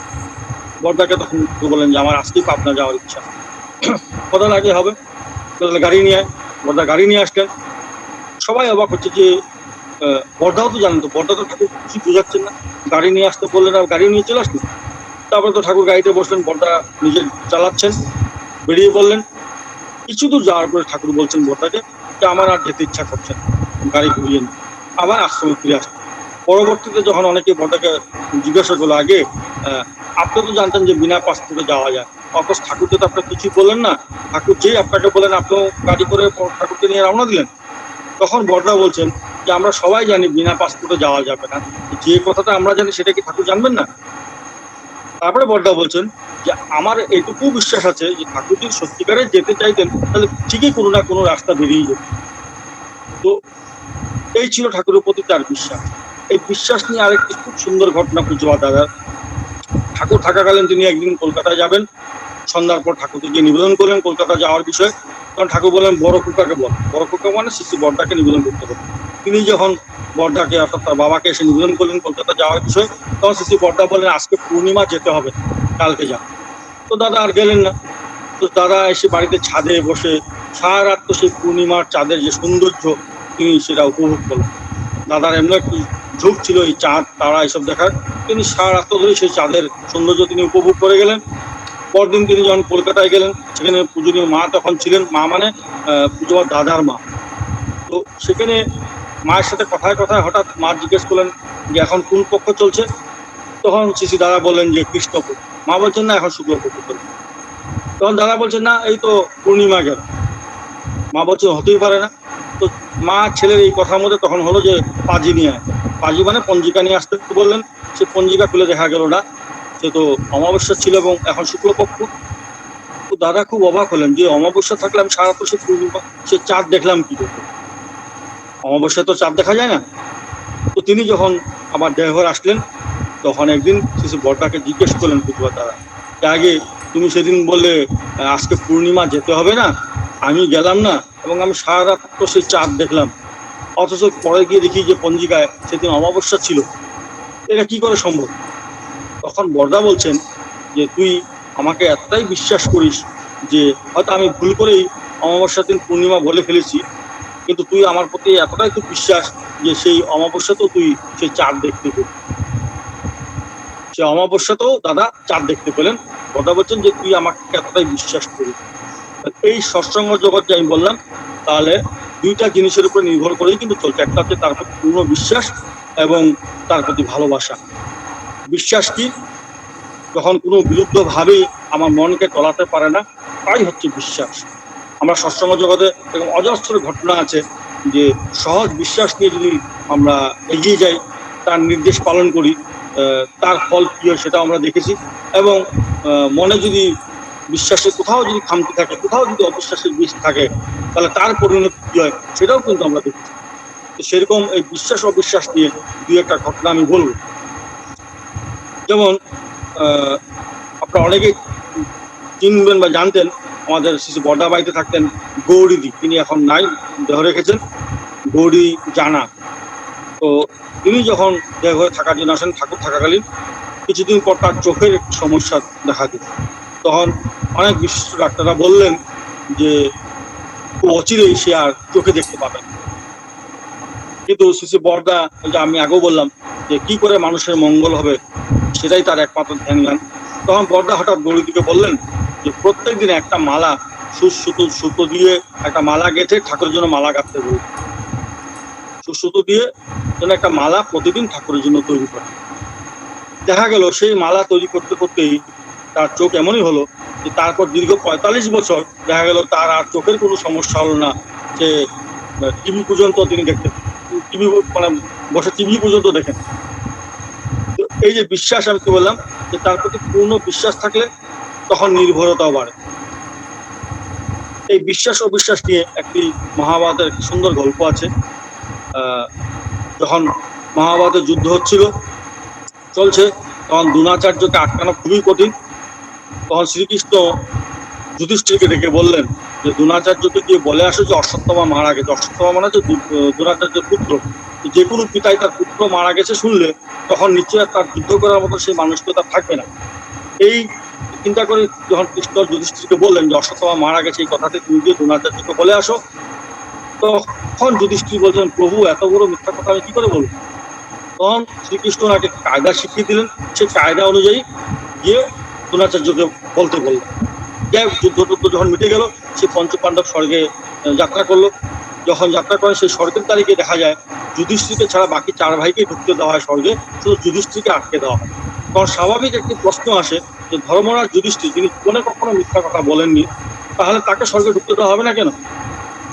বড়দাকে তখন বললেন যে আমার আজকেই পাবনা যাওয়ার ইচ্ছা, কত লাগে হবে, তাহলে গাড়ি নিয়ে আয়। বড়দা গাড়ি নিয়ে আসলেন। সবাই অবাক হচ্ছে যে বড়দাও তো জানেন, তো বড়দা তো ঠাকুর কিছু বোঝাচ্ছেন না, গাড়ি নিয়ে আসতে বললেন আর গাড়ি নিয়ে চলে আসলেন। তারপরে তো ঠাকুর গাড়িতে বসলেন, বড়দা নিজে চালাচ্ছেন, বেরিয়ে পড়লেন। কিছু দূর যাওয়ার পরে ঠাকুর বলছেন বড়টাকে যে আমার আর যেতে ইচ্ছা করছে না, গাড়ি ঘুরিয়ে নিন, আবার আশ্রমে ফিরে আসতে। পরবর্তীতে যখন অনেকে বড়টাকে জিজ্ঞাসা করলো, আগে আপনি তো জানতেন যে বিনা পাসপোর্টে যাওয়া যায়, অথচ ঠাকুরকে তো আপনার কিছুই বললেন না, ঠাকুর যেই আপনাকে বলেন আপনিও গাড়ি করে ঠাকুরকে নিয়ে রওনা দিলেন। তখন বড়রা বলছেন যে আমরা সবাই জানি বিনা পাসপোর্টে যাওয়া যাবে না, যে কথাটা আমরা জানি সেটা কি ঠাকুর জানবেন না? তারপরে বড়রা বলছেন যে আমার এটুকু বিশ্বাস আছে যে ঠাকুর যদি সত্যিকারে যেতে চাইতেন তাহলে ঠিকই কোনো না কোনো রাস্তা বেরিয়ে যেত। তো এই ছিল ঠাকুরের প্রতি তার বিশ্বাস। এই বিশ্বাস নিয়ে আরেকটি খুব সুন্দর ঘটনা পুজোবা দাদার। ঠাকুর থাকাকালীন তিনি একদিন কলকাতায় যাবেন, সন্ধ্যার পর ঠাকুরকে গিয়ে নিবেদন করলেন কলকাতা যাওয়ার বিষয়ে। তখন ঠাকুর বললেন বড় কুকাকে বল, বড় কুকা মানে শিশু বড়দাকে নিবেদন করতে বলেন। তিনি যখন বড়দাকে অর্থাৎ তার বাবাকে এসে নিবেদন করলেন কলকাতা যাওয়ার বিষয়ে, তখন শিশু বড়দা বললেন আজকে পূর্ণিমা যেতে হবে, কালকে যা। তো দাদা আর গেলেন না। তো দাদা এসে বাড়িতে ছাদে বসে সারা রাত তো সেই পূর্ণিমার চাঁদের যে সৌন্দর্য তিনি সেটা উপভোগ করলেন। দাদার এমন একটি ঝোঁক ছিল এই চাঁদ তারা এসব দেখার। তিনি সারা রাত ধরে সেই চাঁদের সৌন্দর্য তিনি উপভোগ করে গেলেন। পরদিন তিনি যখন কলকাতায় গেলেন, সেখানে পূজনীয় মা তখন ছিলেন, মা মানে পুজোর দাদার মা। তো সেখানে মায়ের সাথে কথায় কথায় হঠাৎ মা জিজ্ঞেস করলেন যে এখন কোন পক্ষ চলছে। তখন শিশি দাদা বললেন যে কৃষ্ণপক্ষ। মা বলছেন না এখন শুক্লপক্ষ চলছে। তখন দাদা বলছেন না এই তো পূর্ণিমা গেল। মা বলছে হতেই পারে না। তো মা ছেলের এই কথার মধ্যে তখন হলো যে পাজি নিয়ে আয়। পাজি মানে পঞ্জিকা নিয়ে আসতে বললেন। সে পঞ্জিকা খুলে দেখা গেল না, সে তো অমাবস্যা ছিল এবং এখন শুক্লপক্ষ। তো দাদা খুব অবাক হলেন যে অমাবস্যা থাকলে আমি সারা তো সে পূর্ণিমা সে চাঁদ দেখলাম কি করে, অমাবস্যায় তো চাঁদ দেখা যায় না। তো তিনি যখন আবার দেহঘর আসলেন, তখন একদিন সে বড়টাকে জিজ্ঞেস করলেন পুজোর দাদা যে আগে তুমি সেদিন বললে আজকে পূর্ণিমা যেতে হবে না, আমি গেলাম না এবং আমি সারা রাত তো সেই চাঁদ দেখলাম, অথচ পরে গিয়ে দেখি যে পঞ্জিকায় সেদিন অমাবস্যা ছিল, এটা কি করে সম্ভব? তখন বড়দা বলছেন যে তুই আমাকে এতটাই বিশ্বাস করিস যে হয়তো আমি ভুল করেই অমাবস্যার দিন পূর্ণিমা বলে ফেলেছি, কিন্তু তুই আমার প্রতি এতটাই খুব বিশ্বাস যে সেই অমাবস্যাতেও তুই সেই চাঁদ দেখতে পেলি। সে অমাবস্যাতেও দাদা চাঁদ দেখতে পেলেন। কথা বলছেন যে তুই আমাকে এতটাই বিশ্বাস করিস। এই সৎসঙ্গ জগৎ যে আমি বললাম, তাহলে দুইটা জিনিসের উপর নির্ভর করেই কিন্তু চলছে। একটা হচ্ছে তার প্রতি পূর্ণ বিশ্বাস এবং তার প্রতি ভালোবাসা। বিশ্বাস কি? যখন কোনো বিরুদ্ধভাবেই আমার মনকে টলাতে পারে না, তাই হচ্ছে বিশ্বাস। আমরা সৎসঙ্গ জগতে এরকম অজস্র ঘটনা আছে যে সহজ বিশ্বাস নিয়ে যদি আমরা এগিয়ে যাই, তার নির্দেশ পালন করি, তার ফল কী হয় সেটাও আমরা দেখেছি। এবং মনে যদি বিশ্বাসের কোথাও যদি খামতি থাকে, কোথাও যদি অবিশ্বাসের বীজ থাকে, তাহলে তার পরিণতি কী হয় সেটাও কিন্তু আমরা দেখেছি। তো সেরকম এই বিশ্বাস অবিশ্বাস নিয়ে দুই একটা ঘটনা আমি বলব। যেমন আপনারা অনেকেই চিনবেন বা জানতেন, আমাদের শিশু বড়দা বাড়িতে থাকতেন গৌরীদি, তিনি এখন নাই, দেহ রেখেছেন, গৌরী জানা। তো তিনি যখন দেহঘরে থাকার জন্য আসেন ঠাকুর থাকাকালীন, কিছুদিন পর তার চোখের একটি সমস্যা দেখা দিল। তখন অনেক বিশিষ্ট ডাক্তাররা বললেন যে খুব অচিরেই সে আর চোখে দেখতে পাবে না। কিন্তু শিশু বড়দা, যে আমি আগেও বললাম যে কি করে মানুষের মঙ্গল হবে সেটাই তার একমাত্র ধ্যান জ্ঞান। তখন বড়দা হঠাৎ গৌরীদিকে বললেন যে প্রত্যেক দিন একটা মালা সুতো দিয়ে একটা মালা গেঁথে ঠাকুরের জন্য মালা গাঁথতে বলল। সুতো দিয়ে যেন একটা মালা প্রতিদিন ঠাকুরের জন্য তৈরি করে। দেখা গেল সেই মালা তৈরি করতে করতেই তার চোখ এমনই হলো যে তারপর দীর্ঘ ৪৫ বছর দেখা গেল তার আর চোখের কোনো সমস্যা হলো না। সে টিভি পর্যন্ত তিনি দেখতেন, টিভি মানে বসে টিভি পর্যন্ত দেখেন। তো এই যে বিশ্বাস, আমি কি বললাম যে তার প্রতি পূর্ণ বিশ্বাস থাকলে তখন নির্ভরতাও বাড়ে। এই বিশ্বাস অবিশ্বাস নিয়ে একটি মহাভারতের একটি সুন্দর গল্প আছে। যখন মহাভারতের যুদ্ধ চলছে, তখন দ্রোণাচার্যকে আটকানো খুবই কঠিন। তখন শ্রীকৃষ্ণ যুধিষ্ঠিরকে ডেকে বললেন যে দ্রোণাচার্যকে গিয়ে বলে আসো যে অশ্বত্থামা মারা গেছে। অশ্বত্থামা মানে হচ্ছে দ্রোণাচার্যের পুত্র। যে কোনো পিতাই তার পুত্র মারা গেছে শুনলে তখন নিশ্চয়ই তার যুদ্ধ করার মতো সেই মানুষকে তার থাকবে না। এই চিন্তা করে যখন কৃষ্ণ যুধিষ্ঠিরকে বললেন যে অশ্বত্থামা মারা গেছে, এই কথাতে তুমি গিয়ে দ্রোণাচার্যকে বলে আসো। তখন যুধিষ্ঠির বলছেন প্রভু এত বড় মিথ্যা কথা আমি কি করে বলবো? তখন শ্রীকৃষ্ণ তাকে কায়দা শিখিয়ে দিলেন। সেই কায়দা অনুযায়ী গিয়ে দ্রোণাচার্যকে বলতে বললেন। যাই হোক, যুদ্ধ টুদ্ধ যখন মিটে গেল, সে পঞ্চপাণ্ডব স্বর্গে যাত্রা করলো। যখন যাত্রা করে সেই স্বর্গের তারিখে দেখা যায় যুধিষ্ঠিরকে ছাড়া বাকি 4 ভাইকে ঢুকতে দেওয়া হয় স্বর্গে, শুধু যুধিষ্ঠিরকে আটকে দেওয়া হয়। কারণ স্বাভাবিক একটি প্রশ্ন আসে যে ধর্মরাজ যুধিষ্ঠির, যিনি জীবনে কখনো মিথ্যা কথা বলেননি, তাহলে তাকে স্বর্গে ঢুকতে দেওয়া হবে না কেন?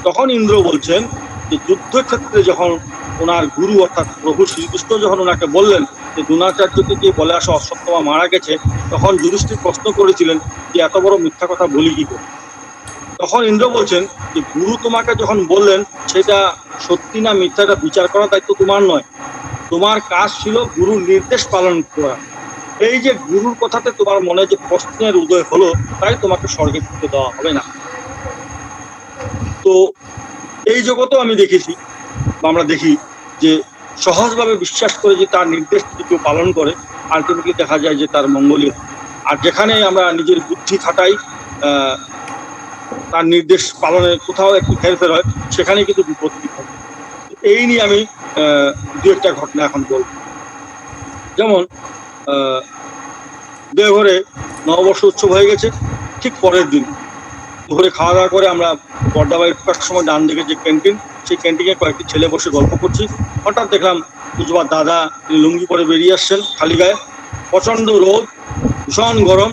তখন ইন্দ্র বলছেন যে যুদ্ধক্ষেত্রে যখন ওনার গুরু অর্থাৎ প্রভু শ্রীকৃষ্ণ যখন ওনাকে বললেন যে দ্রোণাচার্যকে গিয়ে বলে আসো অশ্বত্থামা মারা গেছে, তখন যুধিষ্ঠির প্রশ্ন করেছিলেন যে এত বড় মিথ্যা কথা বলি কি করে? তখন ইন্দ্র বলছেন যে গুরু তোমাকে যখন বললেন সেটা সত্যি না মিথ্যাটা বিচার করার দায়িত্ব তোমার নয়, তোমার কাজ ছিল গুরুর নির্দেশ পালন করা। এই যে গুরুর কথাতে তোমার মনে যে প্রশ্নের উদয় হলো, তাই তোমাকে স্বর্গে ঢুকতে দেওয়া হবে না। তো এই জগতেও আমি দেখেছি বা আমরা দেখি যে সহজভাবে বিশ্বাস করে যে তার নির্দেশ যদি কেউ পালন করে, আলটিমেটলি দেখা যায় যে তার মঙ্গলই হয়। আর যেখানে আমরা নিজের বুদ্ধি খাটাই, তার নির্দেশ পালনে কোথাও একটু হেরফের হয়, সেখানে কিন্তু বিপত্তি ঘটে। এই নিয়ে আমি দু একটা ঘটনা এখন বলব। যেমন দেওঘরে নববর্ষ উৎসব হয়ে গেছে, ঠিক পরের দিন দুপুরে খাওয়া দাওয়া করে আমরা বর্দাবাড়ি ঢোকার সময় ডান দিকে যে ক্যান্টিন, সেই ক্যান্টিনে কয়েকটি ছেলে বসে গল্প করছি। হঠাৎ দেখলাম পুজোবার দাদা, তিনি লুঙ্গি পরে বেরিয়ে আসছেন খালি গায়ে, প্রচন্ড রোদ, ভীষণ গরম।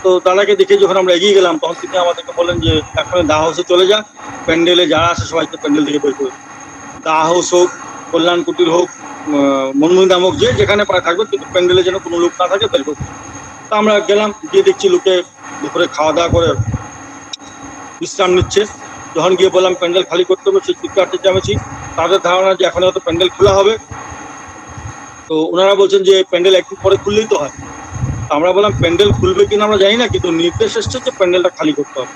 তো দাদাকে দেখে যখন আমরা এগিয়ে গেলাম, তখন তিনি আমাদেরকে বললেন যে এখন দা হাউসে চলে যা, প্যান্ডেলে যারা আছে সবাইকে প্যান্ডেল থেকে বের করে। দা হাউস হোক, কল্যাণ কুটির হোক, মনমুন্দাম হোক, যে যেখানে পারে থাকবে, কিন্তু প্যান্ডেলে যেন কোনো লোক না থাকে বের করতে। তা আমরা গেলাম, গিয়ে দেখছি লোকে দুপুরে খাওয়া দাওয়া করে বিশ্রাম নিচ্ছে। যখন গিয়ে বললাম প্যান্ডেল খালি করতে হবে, সেই চিৎকার চেঁচামেচি। তাদের ধারণা যে এখন হয়তো প্যান্ডেল খোলা হবে। তো ওনারা বলছেন যে প্যান্ডেল একটু পরে খুললেই তো হয়। আমরা বললাম প্যান্ডেল খুলবে কিনা আমরা জানি না, কিন্তু নির্দেশ এসছে যে প্যান্ডেলটা খালি করতে হবে।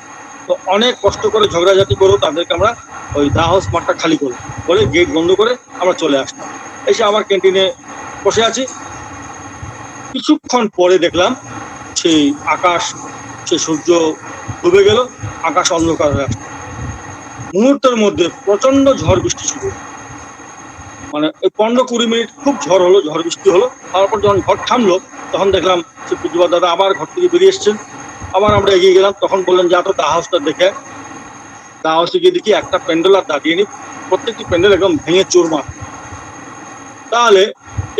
তো অনেক কষ্ট করে ঝগড়াঝাটি করেও তাদেরকে আমরা ওই দা হাউস মাঠটা খালি করলাম, বলে গেট বন্ধ করে আমরা চলে আসলাম। এসে আবার ক্যান্টিনে বসে আছি। কিছুক্ষণ পরে দেখলাম সেই আকাশ, সেই সূর্য ডুবে গেল, আকাশ অন্ধকার হয়ে আসলো। মুহূর্তের মধ্যে প্রচন্ড ঝড় বৃষ্টি শুরু। মানে ওই 15-20 মিনিট খুব ঝড় হলো, ঝড় বৃষ্টি হলো। তারপর যখন ঝড় থামলো, তখন দেখলাম সে পুজোবার দাদা আবার ঘর থেকে বেরিয়ে এসছেন। আবার আমরা এগিয়ে গেলাম, তখন বললেন যে এত দা হাউসটা দেখে। দা হাউসে গিয়ে দেখি একটা প্যান্ডেল আর দাঁড়িয়ে নি, প্রত্যেকটি প্যান্ডেল একদম ভেঙে চুরমার। তাহলে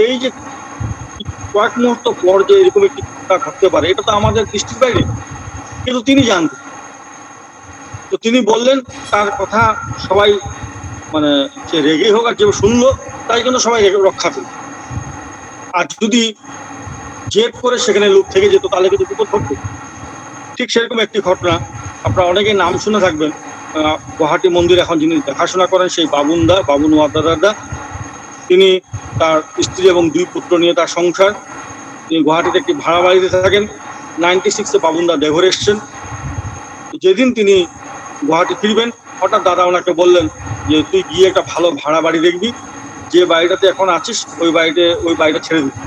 এই যে কয়েক মুহূর্ত পর যে এরকম একটি ঘটনা ঘটতে পারে, এটা তো আমাদের দৃষ্টির বাইরে, কিন্তু তিনি জানতেন। তো তিনি বললেন, তার কথা সবাই মানে সে রেগে হোক আর যে শুনলো, তাই কিন্তু সবাই রক্ষা পেল। আর যদি জেদ করে সেখানে লোক থেকে যেত, তাহলে কিন্তু বিপদ ঘটতো। ঠিক সেরকম একটি ঘটনা আপনারা অনেকেই নাম শুনে থাকবেন। গুয়াহাটি মন্দির এখন যিনি দেখাশোনা করেন, সেই বাবুন ওয়াদাদাদা, তিনি তার স্ত্রী এবং 2 পুত্র নিয়ে তার সংসার, তিনি গুয়াহাটিতে একটি ভাড়া বাড়িতে থাকেন। 96-এ বাবুনদা দেওঘরে এসছেন। যেদিন তিনি গুয়াহাটি ফিরবেন, হঠাৎ দাদা ওনাকে বললেন যে তুই গিয়ে একটা ভালো ভাড়া বাড়ি দেখবি, যে বাড়িটাতে এখন আছিস ওই বাড়িটা ছেড়ে দিবি,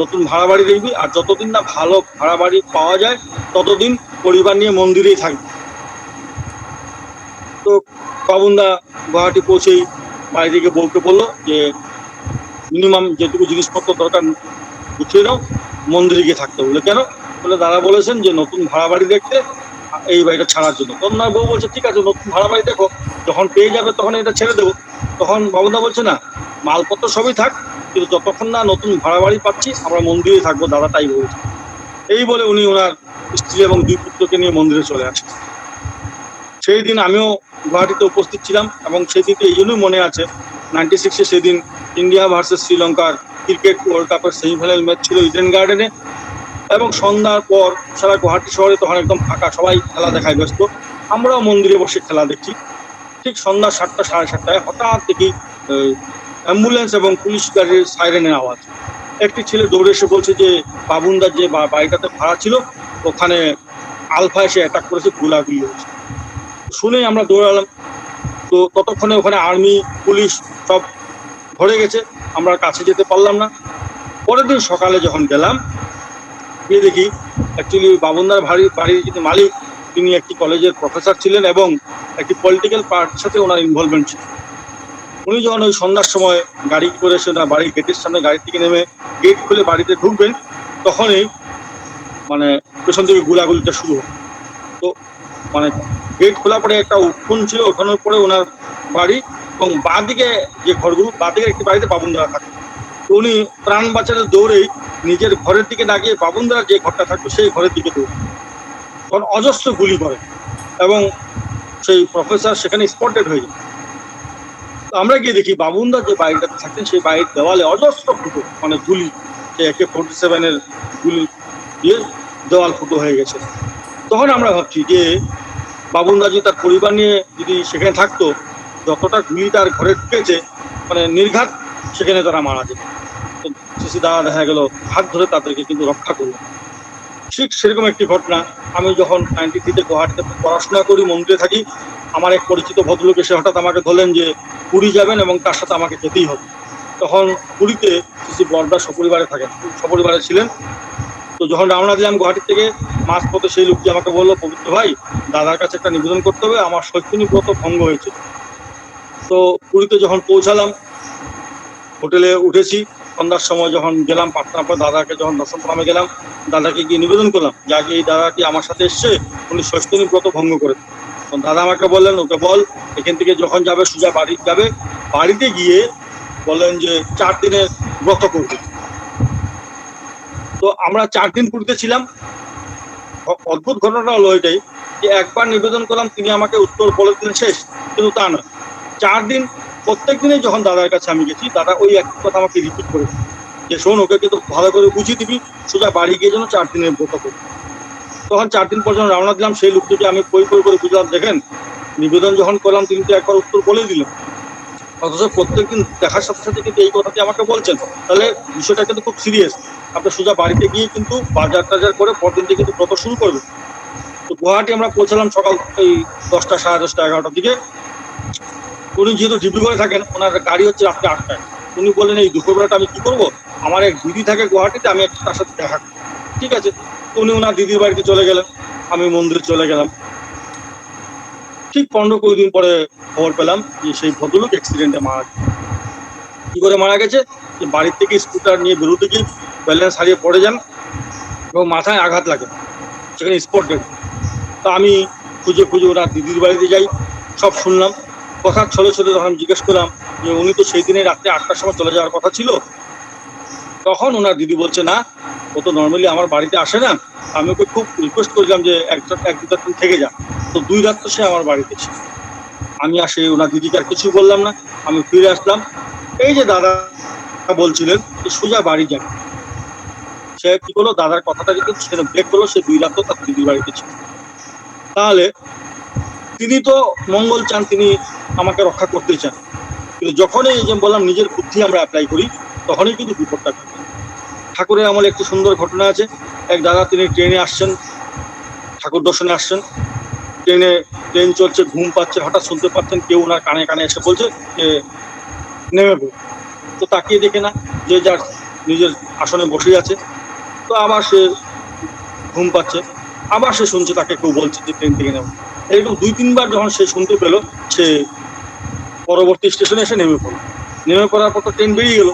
নতুন ভাড়া বাড়ি দেখবি, আর যতদিন না ভালো ভাড়া বাড়ি পাওয়া যায় ততদিন পরিবার নিয়ে মন্দিরেই থাকবি। তো বাবুনদা গুয়াহাটি পৌঁছেই বাড়ি থেকে বউকে বললো যে মিনিমাম যেটুকু জিনিসপত্র দরকার গুছিয়ে দাও, মন্দিরে গিয়ে থাকতে বলে। কেন বলে দাদা বলেছেন যে নতুন ভাড়া বাড়ি দেখতে, এই বাড়িটা ছাড়ার জন্য। তখন না বউ বলছে ঠিক আছে, নতুন ভাড়া বাড়ি দেখো, যখন পেয়ে যাবে তখন এটা ছেড়ে দেবো। তখন বাবুদা বলছে না, মালপত্র সবই থাক, কিন্তু যতক্ষণ না নতুন ভাড়া বাড়ি পাচ্ছি আমরা মন্দিরে থাকবো, দাদা তাই বলছে। এই বলে উনি ওনার স্ত্রী এবং 2 পুত্রকে নিয়ে মন্দিরে চলে আসেন। সেই দিন আমিও গুয়াহাটিতে উপস্থিত ছিলাম, এবং সেই দিনটা এই জন্যই মনে আছে, 96-এ সেদিন ইন্ডিয়া ভার্সেস শ্রীলঙ্কার ক্রিকেট ওয়ার্ল্ড কাপের সেমিফাইনাল ম্যাচ ছিল ইডেন গার্ডেনে। এবং সন্ধ্যার পর সারা গুয়াহাটি শহরে তখন একদম ফাঁকা, সবাই খেলা দেখায় ব্যস্ত। আমরাও মন্দিরে বসে খেলা দেখছি। ঠিক সন্ধ্যা 7টা সাড়ে 7টায় হঠাৎ দেখি অ্যাম্বুলেন্স এবং পুলিশ গাড়ির সাইরেনের আওয়াজ। একটি ছেলে দৌড়ে এসে বলছে যে বাবুনদার যে বাড়িটাতে ভাড়া ছিল ওখানে আলফা এসে অ্যাটাক করেছে, গুলাগুলি হয়েছে। শুনেই আমরা দৌড়ালাম। তো ততক্ষণে ওখানে আর্মি পুলিশ সব ভরে গেছে, আমরা কাছে যেতে পারলাম না। পরের দিন সকালে যখন গেলাম, গিয়ে দেখি অ্যাকচুয়ালি বাবুনদার বাড়ির যিনি মালিক, তিনি একটি কলেজের প্রফেসর ছিলেন এবং একটি পলিটিক্যাল পার্টির সাথে ওনার ইনভলভমেন্ট ছিল। উনি যখন ওই সন্ধ্যার সময় গাড়ি করে এসে না বাড়ির গেটের সামনে গাড়ি থেকে নেমে গেট খুলে বাড়িতে ঢুকবেন, তখনই মানে পেছন থেকে গুলাগুলিটা শুরু হয়। তো মানে গেট খোলা পরে একটা উঠোন ছিল, উঠোনের পরে ওনার বাড়ি, এবং বাঁদিকে যে ঘরগুলো, বাঁদিকে একটি বাড়িতে বাবুনদারা থাকে। তো উনি প্রাণ বাঁচানোর দৌড়েই নিজের ঘরের দিকে না গিয়ে বাবুনদার যে ঘরটা থাকতো সেই ঘরের দিকে দৌড়, তখন অজস্র গুলি করে এবং সেই প্রফেসর সেখানে স্পটেড হয়ে যায়। তো আমরা গিয়ে দেখি বাবুনদা যে বাড়িটাতে থাকতেন সেই বাড়ির দেওয়ালে অজস্র ফুটো, মানে গুলি, সে AK-47 গুলি দিয়ে দেওয়াল ফুটো হয়ে গেছে। তখন আমরা ভাবছি যে বাবুনদা যদি তার পরিবার নিয়ে যদি সেখানে থাকতো, যতটা গুলি তার ঘরে ঢুকেছে, মানে নির্ঘাত সেখানে তারা মারা যেত। তো সিসি দাদা দেখা গেল হাত ধরে তাদেরকে কিন্তু রক্ষা করলো। ঠিক সেরকম একটি ঘটনা, আমি যখন 93-তে গুয়াহাটিতে পড়াশোনা করি, মন্দিরে থাকি, আমার এক পরিচিত ভদ্রলোক এসে হঠাৎ আমাকে ধরলেন যে পুরী যাবেন এবং তার সাথে আমাকে যেতেই হবে। তখন পুরীতে শ্রী বরদা সপরিবারে থাকেন, সপরিবারে ছিলেন। তো যখন রওনা দিলাম গুয়াহাটি থেকে, মাঝপথে সেই লোকটি আমাকে বললো, পবিত্র ভাই, দাদার কাছে একটা নিবেদন করতে হবে, আমার শৈক্ষণিক ব্রত ভঙ্গ হয়েছে। তো পুরীতে যখন পৌঁছালাম, হোটেলে উঠেছি, সন্ধ্যার সময় যখন গেলাম পাটনার পর দাদাকে যখন দর্শন প্রণামে গেলাম, দাদাকে গিয়ে নিবেদন করলাম যে আগে এই দাদাটি আমার সাথে এসছে, উনি শৈক্ষণিক ব্রত ভঙ্গ করে। দাদা আমাকে বললেন, ওকে বল এখান থেকে যখন যাবে সোজা বাড়ি যাবে, বাড়িতে গিয়ে বললেন যে 4 দিনের ব্রত করবে। তো আমরা 4 দিন পুরীতে ছিলাম। অদ্ভুত ঘটনাটা হলো এটাই যে একবার নিবেদন করলাম, তিনি আমাকে উত্তর বলে দিলেন শেষ, কিন্তু তা নয়। 4 দিন প্রত্যেক দিনই যখন দাদার কাছে আমি গেছি, দাদা ওই একই কথা আমাকে রিপিট করে যে শোন, ওকে কিন্তু ভালো করে বুঝিয়ে দিবি, সোজা বাড়ি গিয়ে যেন 4 দিনের ব্রত করবি। তখন 4 দিন পর যখন রওনা দিলাম, সেই লোকটিকে আমি পই পই করে বুঝলাম, দেখেন নিবেদন যখন করলাম তিনি তো একবার উত্তর বলে দিলেন, অথচ প্রত্যেকদিন দেখার সাথে সাথে কিন্তু এই কথাটি আমাকে বলছেন, তাহলে বিষয়টা কিন্তু খুব সিরিয়াস। আপনি সোজা বাড়িতে গিয়ে কিন্তু বাজার টাজার করে পরদিন থেকে কিন্তু ব্রত শুরু করবেন। তো গুয়াহাটি আমরা পৌঁছালাম সকাল এই 10টা, 10:30, 11টার দিকে। উনি যেহেতু ডিব্রুগড়ে থাকেন, ওনার গাড়ি হচ্ছে রাত্রে 8টায়। উনি বললেন এই দুপুরবেলাটা আমি কি করবো, আমার এক দিদি থাকে গুয়াহাটিতে, আমি একটু তার সাথে দেখা করবো। ঠিক আছে, তো উনি ওনার দিদির বাড়িতে চলে গেলেন, আমি মন্দিরে চলে গেলাম। ঠিক 15-20 দিন পরে খবর পেলাম যে সেই ভদ্রলোক অ্যাক্সিডেন্টে মারা গেছে। কি করে মারা গেছে, যে বাড়ির থেকে স্কুটার নিয়ে বেরোতে গিয়ে ব্যালেন্স হারিয়ে পড়ে যান এবং মাথায় আঘাত লাগে, সেখানে স্পট ডেড। তো আমি খুঁজে খুঁজে ওনার দিদির বাড়িতে যাই, সব শুনলাম। কথা ছলে ছলে যখন জিজ্ঞেস করলাম যে উনি তো সেই দিনে রাত্রে 8টার সময় চলে যাওয়ার কথা ছিল, তখন ওনার দিদি বলছে না, ও তো নর্মালি আমার বাড়িতে আসে না, আমি ওকে খুব রিকোয়েস্ট করেছিলাম যে 1-2 দিন থেকে যা, তো 2 রাত তো সে আমার বাড়িতে ছিল। আমি আসে ওনার দিদিকে আর কিছু বললাম না, আমি ফিরে আসলাম। এই যে দাদা বলছিলেন যে সোজা বাড়ি যাবে, সে কি করলো, দাদার কথাটা কিন্তু সেটা ব্রেক করলো, সে 2 রাত তো তার দিদির বাড়িতে ছিল। তাহলে তিনি তো মঙ্গল চান, তিনি আমাকে রক্ষা করতে চান, কিন্তু যখনই এই যে বললাম নিজের বুদ্ধি আমরা অ্যাপ্লাই করি, তখনই কিন্তু বিপদটা ঘটে। ঠাকুরের আমলে একটি সুন্দর ঘটনা আছে। এক দাদা, তিনি ট্রেনে আসছেন, ঠাকুর দর্শনে আসছেন, ট্রেন চলছে, ঘুম পাচ্ছে, হঠাৎ শুনতে পাচ্ছেন কেউ ওনার কানে কানে এসে বলছে যে নেমে পড়ুন। তো তাকিয়ে দেখে না, যে যার নিজের আসনে বসে আছে। তো আবার সে ঘুম পাচ্ছে, আবার সে শুনছে তাকে কেউ বলছে যে ট্রেন থেকে নেমে। এরকম 2-3 বার যখন সে শুনতে পেল, সে পরবর্তী স্টেশনে এসে নেমে পড়ল। নেমে পড়ার পর তো ট্রেন বেরিয়ে গেল।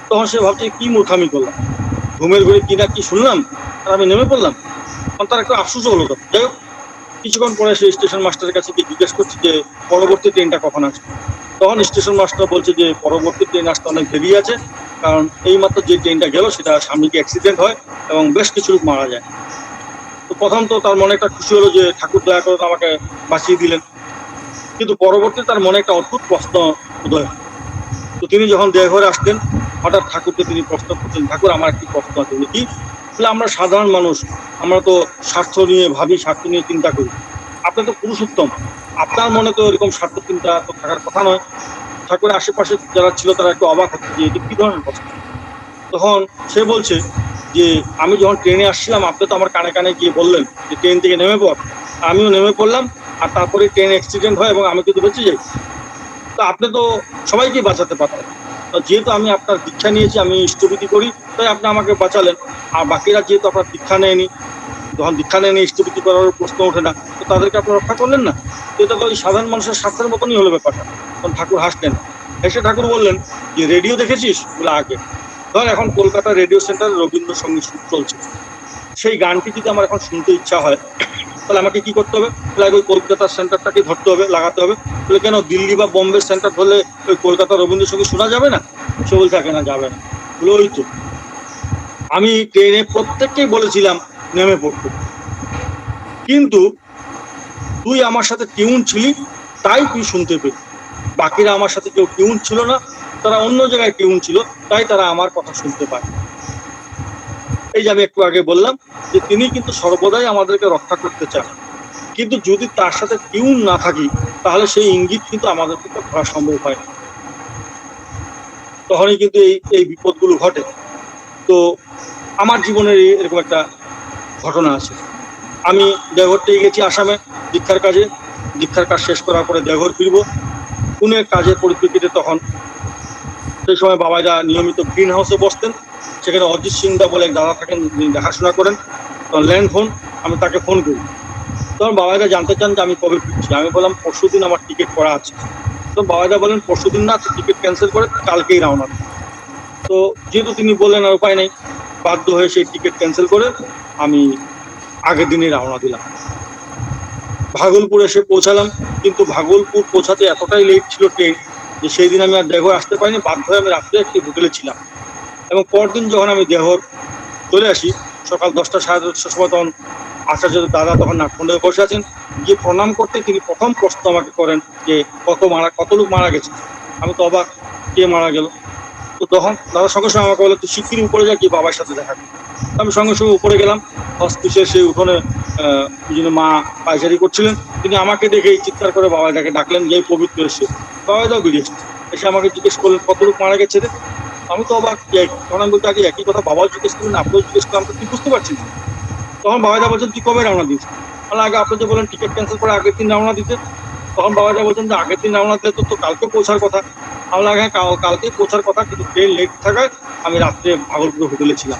তখন সে ভাবছে কি মূর্খামি করলাম, ঘুমের ঘরে কি না কি শুনলাম আর আমি নেমে পড়লাম। তখন তার একটা আফসোস হলো। তো যাই হোক, কিছুক্ষণ পরে সেই স্টেশন মাস্টারের কাছে গিয়ে জিজ্ঞেস করছি যে পরবর্তী ট্রেনটা কখন আসবে। তখন স্টেশন মাস্টার বলছে যে পরবর্তী ট্রেন আসতে অনেক দেরি আছে, কারণ এইমাত্র যে ট্রেনটা গেল সেটা সামনে গিয়ে অ্যাক্সিডেন্ট হয় এবং বেশ কিছু লোক মারা যায়। তো প্রথম তো তার মনে একটা খুশি হলো যে ঠাকুর দয়া করে আমাকে বাঁচিয়ে দিলেন, কিন্তু পরবর্তী তার মনে একটা অদ্ভুত প্রশ্ন উদয় হয়। তো তিনি যখন দেহঘরে আসতেন, হঠাৎ ঠাকুরকে তিনি প্রশ্ন করছেন, ঠাকুর আমার একটি প্রশ্ন আছে। কি? বলে আমরা সাধারণ মানুষ, আমরা তো স্বার্থ নিয়ে ভাবি, স্বার্থ নিয়ে চিন্তা করি, আপনি তো পুরুষোত্তম, আপনার মনে তো এরকম স্বার্থ চিন্তা তো থাকার কথা নয়। ঠাকুরের আশেপাশে যারা ছিল তারা একটু অবাক হচ্ছে যে এটি কি ধরনের প্রশ্ন। তখন সে বলছে যে আমি যখন ট্রেনে আসছিলাম, আপনি তো আমার কানে কানে গিয়ে বললেন যে ট্রেন থেকে নেমে পড়, আমিও নেমে পড়লাম, আর তারপরে ট্রেন অ্যাক্সিডেন্ট হয় এবং আমি কিন্তু বেঁচে যাই। তো আপনি তো সবাইকে বাঁচাতে পারতেন, তো যেহেতু আমি আপনার দীক্ষা নিয়েছি, আমি ইষ্টবিধি করি, তাই আপনি আমাকে বাঁচালেন। আর বাকিরা যেহেতু আপনার দীক্ষা নেয়নি, যখন দীক্ষা নেয়নি ইষ্টবিধি করার প্রশ্ন ওঠে না, তো তাদেরকে আপনি রক্ষা করলেন না। তো এটা তো ওই সাধারণ মানুষের স্বার্থের মতনই হলো ব্যাপারটা। তখন ঠাকুর হাসলেন, হেসে ঠাকুর বললেন যে রেডিও দেখেছিস? বলে আগে। ধর এখন কলকাতা রেডিও সেন্টারে রবীন্দ্রসঙ্গীত চলছে, সেই গানটি যদি আমার এখন শুনতে ইচ্ছা হয়, তাহলে আমাকে কি করতে হবে? তাহলে ওই কলকাতার সেন্টারটাকে ধরতে হবে, লাগাতে হবে। তাহলে কেন দিল্লি বা বোম্বে সেন্টার ধরলে ওই কলকাতার রবীন্দ্রসঙ্গীত শোনা যাবে না? সে বলছে না, যাবে না। বলে ওই তো আমি ট্রেনে প্রত্যেককেই বলেছিলাম নেমে পড়তে, কিন্তু তুই আমার সাথে টিউন ছিলি, তাই তুই শুনতে পেলি। বাকিরা আমার সাথে কেউ টিউন ছিল না, তারা অন্য জায়গায় টিউন ছিল, তাই তারা আমার কথা শুনতে পায়। এই যে আমি একটু আগে বললাম যে তিনি কিন্তু সর্বদাই আমাদেরকে রক্ষা করতে চান, কিন্তু যদি তার সাথে টিউন না থাকি, তাহলে সেই ইঙ্গিত কিন্তু আমাদের পক্ষে ধরা সম্ভব হয় না। তখনই কিন্তু এই বিপদগুলো ঘটে। তো আমার জীবনের এরকম একটা ঘটনা আছে। আমি দেওঘর থেকে গেছি আসামে দীক্ষার কাজে। দীক্ষার কাজ শেষ করার পরে দেওঘর ফিরবো। কোনো এক কাজের পরিপ্রেক্ষিতে তখন সেই সময় বাবাইদা নিয়মিত গ্রিন হাউসে বসতেন। সেখানে অজিত সিং দা বলে এক দাদা থাকেন, যিনি দেখাশোনা করেন। তখন ল্যান্ড ফোন, আমি তাকে ফোন করি। তখন বাবাইদা জানতে চান যে আমি কবে ফিরছি। আমি বললাম পরশুদিন আমার টিকিট করা আছে। তো বাবাইদা বলেন পরশুদিন না, টিকিট ক্যান্সেল করে কালকেই রওনা। তো যেহেতু তিনি বললেন আর উপায় নেই, বাধ্য হয়ে সেই টিকিট ক্যান্সেল করে আমি আগের দিনই রওনা দিলাম। ভাগলপুর এসে পৌঁছালাম, কিন্তু ভাগলপুর পৌঁছাতে এতটাই লেট ছিল ট্রেন যে সেই দিন আমি আর দেওঘর আসতে পারিনি। বাধ্য হয়ে আমি রাত্রে একটি হোটেলে ছিলাম। এবং পরদিন যখন আমি দেওঘর চলে আসি সকাল 10টা সাড়ে 10টার সময়, তখন আচার্য দাদা তখন নাটমন্ডপে বসে আছেন। গিয়ে প্রণাম করতে তিনি প্রথম প্রশ্ন আমাকে করেন যে কত লোক মারা গেছে। আমি তো অবাক, কে মারা গেল? তো তখন দাদার সঙ্গে সঙ্গে আমাকে বলে তুই শিগগিরই উপরে যা, কি বাবার সাথে দেখা করি। আমি সঙ্গে সঙ্গে উপরে গেলাম। হসপিসের সেই উঠোনে যিনি মা পায়চারি করছিলেন, তিনি আমাকে দেখেই চিৎকার করে বাবাইদাকে ডাকলেন, যে পবিত্র এসে। বাবাইদাও বেরিয়ে এসে আমাকে জিজ্ঞেস করলেন কত লোক মারা গেছে রে। আমি তো অবাক, তখন আমি বলতে আগে একই কথা বাবাও জিজ্ঞেস করলেন, আপনিও জিজ্ঞেস করলেন, আমি তো ঠিক বুঝতে পারছি না। তখন বাবাইদা বলছেন তুই কবে রওনা দিস? তাহলে আগে আপনি যে বলেন টিকিট ক্যান্সেল করে আগের দিন রওনা দিতে। তখন বাবাইদা বলছেন যে আগের দিন রওনা দিলে তো কালকে পৌঁছার কথা। আমি হ্যাঁ, কালকে পৌঁছার কথা, কিন্তু ট্রেন লেট থাকায় আমি রাত্রে ভাগলপুরে হোটেলে ছিলাম।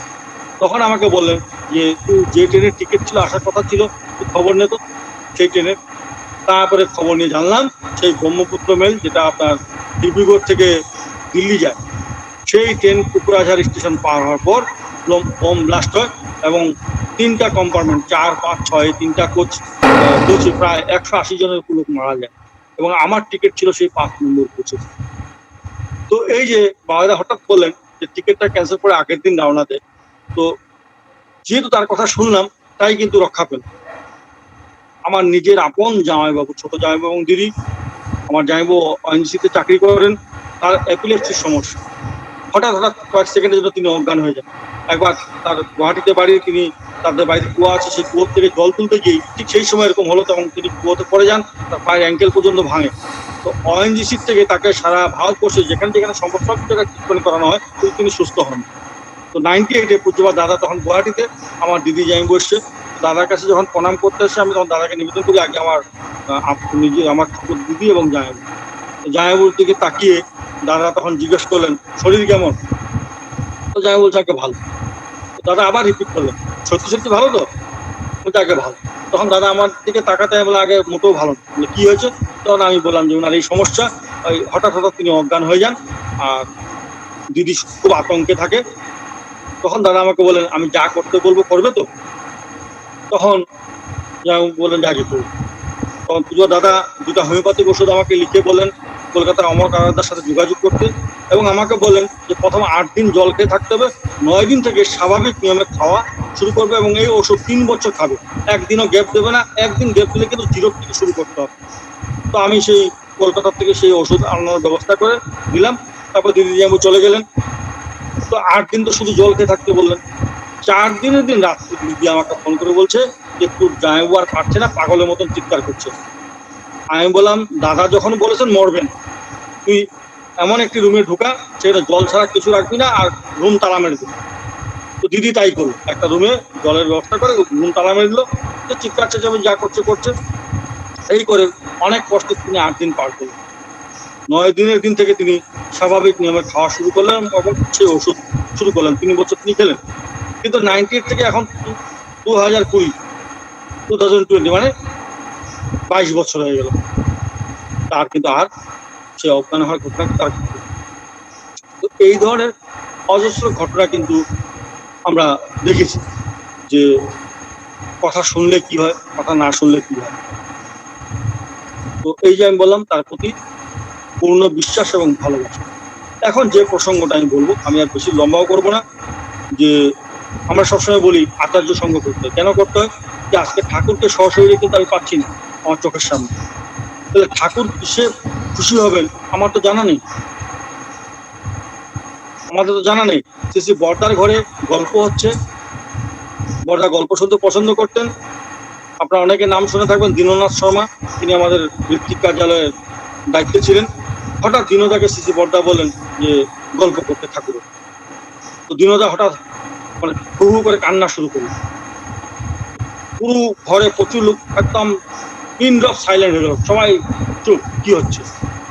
তখন আমাকে বললেন যে তুই যে ট্রেনের টিকিট ছিল, আসার কথা ছিল, তুই খবর নে তো সেই ট্রেনের। তারপরে খবর নিয়ে জানলাম সেই ব্রহ্মপুত্র মেল, যেটা আপনার ডিব্রুগড় থেকে দিল্লি যায়, সেই ট্রেন কুকুরাঝাড় স্টেশন পার হওয়ার পর বোম ব্লাস্ট হয় এবং 3টা কম্পার্টমেন্ট, 4, 5, 6 3টা কোচে প্রায় 180 জনের লোক মারা যায়। এবং আমার টিকিট ছিল সেই 5 নম্বর কোচে। তো এই যে বাবাইদা হঠাৎ বললেন যে টিকিটটা ক্যান্সেল করে আগের দিন রওনা দেয়, তো যেহেতু তার কথা শুনলাম, তাই কিন্তু রক্ষা পেল। আমার নিজের আপন জামাইবাবু, ছোট জামাইবাবু এবং দিদি, আমার জামাইবাবু ONGC-তে চাকরি করেন, তার এপিলেপসির সমস্যা। হঠাৎ কয়েক সেকেন্ডের জন্য তিনি অজ্ঞান হয়ে যান। একবার তার গুয়াহাটিতে বাড়ি, তিনি তাদের বাড়িতে কুয়া আছে, সেই কুয়োর থেকে জল তুলতে গিয়ে ঠিক সেই সময় এরকম হলো, তখন তিনি কুয়োতে পড়ে যান, তার পায়ের অ্যাঙ্কেল পর্যন্ত ভাঙে। তো ONGC থেকে তাকে সারা ভারতবর্ষে যেখানে যেখানে সম্ভব সব জায়গায় ট্রিটমেন্ট করানো হয়, কিন্তু তিনি সুস্থ হন। তো 98-এ পুজোবার দাদা তখন গুয়াহাটিতে, আমার দিদি জামাইবাবু এসছে। দাদার কাছে যখন প্রণাম করতে এসে আমি তখন দাদাকে নিবেদন করি আগে আমার আমার ঠাকুর দিদি এবং জামাইবাবু। জামাইবাবুর দিকে তাকিয়ে দাদা তখন জিজ্ঞেস করলেন শরীর কেমন? তো জামাইবাবু বলছে আগে ভালো। দাদা আবার রিপিট করলেন সত্যি সত্যি ভালো তো? বলছে আগে ভালো। তখন দাদা আমার দিকে তাকাতে বলে আগে মোটেও ভালো না। বলে কি হয়েছে? তখন আমি বললাম যে ওনার এই সমস্যা, ওই হঠাৎ তিনি অজ্ঞান হয়ে যান, আর দিদি খুব আতঙ্কে থাকে। তখন দাদা আমাকে বলেন আমি যা করতে বলবো করবে তো? তখন বললেন যা করবো। তখন পুজো দাদা 2টা হোমিওপ্যাথিক ওষুধ আমাকে লিখে বলেন কলকাতার অমর কারাদার সাথে যোগাযোগ করতে, এবং আমাকে বলেন যে প্রথম 8 দিন জল খেয়ে থাকতে হবে, 9 দিন থেকে স্বাভাবিক নিয়মে খাওয়া শুরু করবে, এবং এই ওষুধ 3 বছর খাবে, একদিনও গ্যাপ দেবে না। একদিন গ্যাপ দিলে কিন্তু 0 থেকে শুরু করতে হবে। তো আমি সেই কলকাতা থেকে সেই ওষুধ আনানোর ব্যবস্থা করে দিলাম। তারপর দিদি জামাইবাবু চলে গেলেন। তো 8 দিন তো শুধু জল খেয়ে থাকতে বললেন। 4 দিনের দিন রাত্রে দিদি আমাকে ফোন করে বলছে যে তোর জামাইবাবু আর পারছে না, পাগলের মতন চিৎকার করছে। আমি বললাম দাদা যখন বলেছেন মরবেন, তুই এমন একটি রুমে ঢুকা, সেটা জল ছাড়া কিছু রাখবি না, আর রুম তালা মেরে দিবি। তো দিদি তাই করলো, একটা রুমে জলের ব্যবস্থা করে রুম তালা মেরে দিল। তো চিৎকার চেঁচামেচি যা করছে করছে, এই করে অনেক কষ্টে তিনি 8 দিন পার করলেন। 9 দিনের দিন থেকে তিনি স্বাভাবিক নিয়মে খাওয়া শুরু করলেন এবং সেই ওষুধ শুরু করলেন। 3 বছর তিনি খেলেন। কিন্তু 98 থেকে এখন 2020 মানে 22 বছর হয়ে গেল, তার কিন্তু আর সে অজ্ঞান হওয়ার ঘটনা তার। তো এই ধরনের অজস্র ঘটনা কিন্তু আমরা দেখেছি। যে কথা শুনলে কি হয়, কথা না শুনলে কি হয়। তো এই যে আমি বললাম তার প্রতি পূর্ণ বিশ্বাস এবং ভালোবাসা। এখন যে প্রসঙ্গটা আমি বলবো, আমি আর বেশি লম্বাও করবো না, যে আমরা সবসময় বলি আচার্য সঙ্গ করতে হয়। কেন করতে হয়? যে আজকে ঠাকুরকে সশরীরে কিন্তু আমি পাচ্ছি না আমার চোখের সামনে। তাহলে ঠাকুর কিসে খুশি হবেন আমার তো জানা নেই। আমাদের তো জানা নেই। শ্রী বর্দার ঘরে গল্প হচ্ছে, বর্দা গল্প শুনতে পছন্দ করতেন। আপনারা অনেকে নাম শুনে থাকবেন দীননাথ শর্মা, তিনি আমাদের ঋত্বিক কার্যালয়ের দায়িত্বে ছিলেন। হঠাৎ দীনদাকে শ্রী বর্দা বলেন যে গল্প করতে ঠাকুর। তো দীনদা হঠাৎ মানে হু হু করে কান্না শুরু করলো। পুরো ঘরে প্রচুর লোক একদম পিন ড্রপ সাইলেন্ট হয়ে গেল, সবাই চুপ, কি হচ্ছে?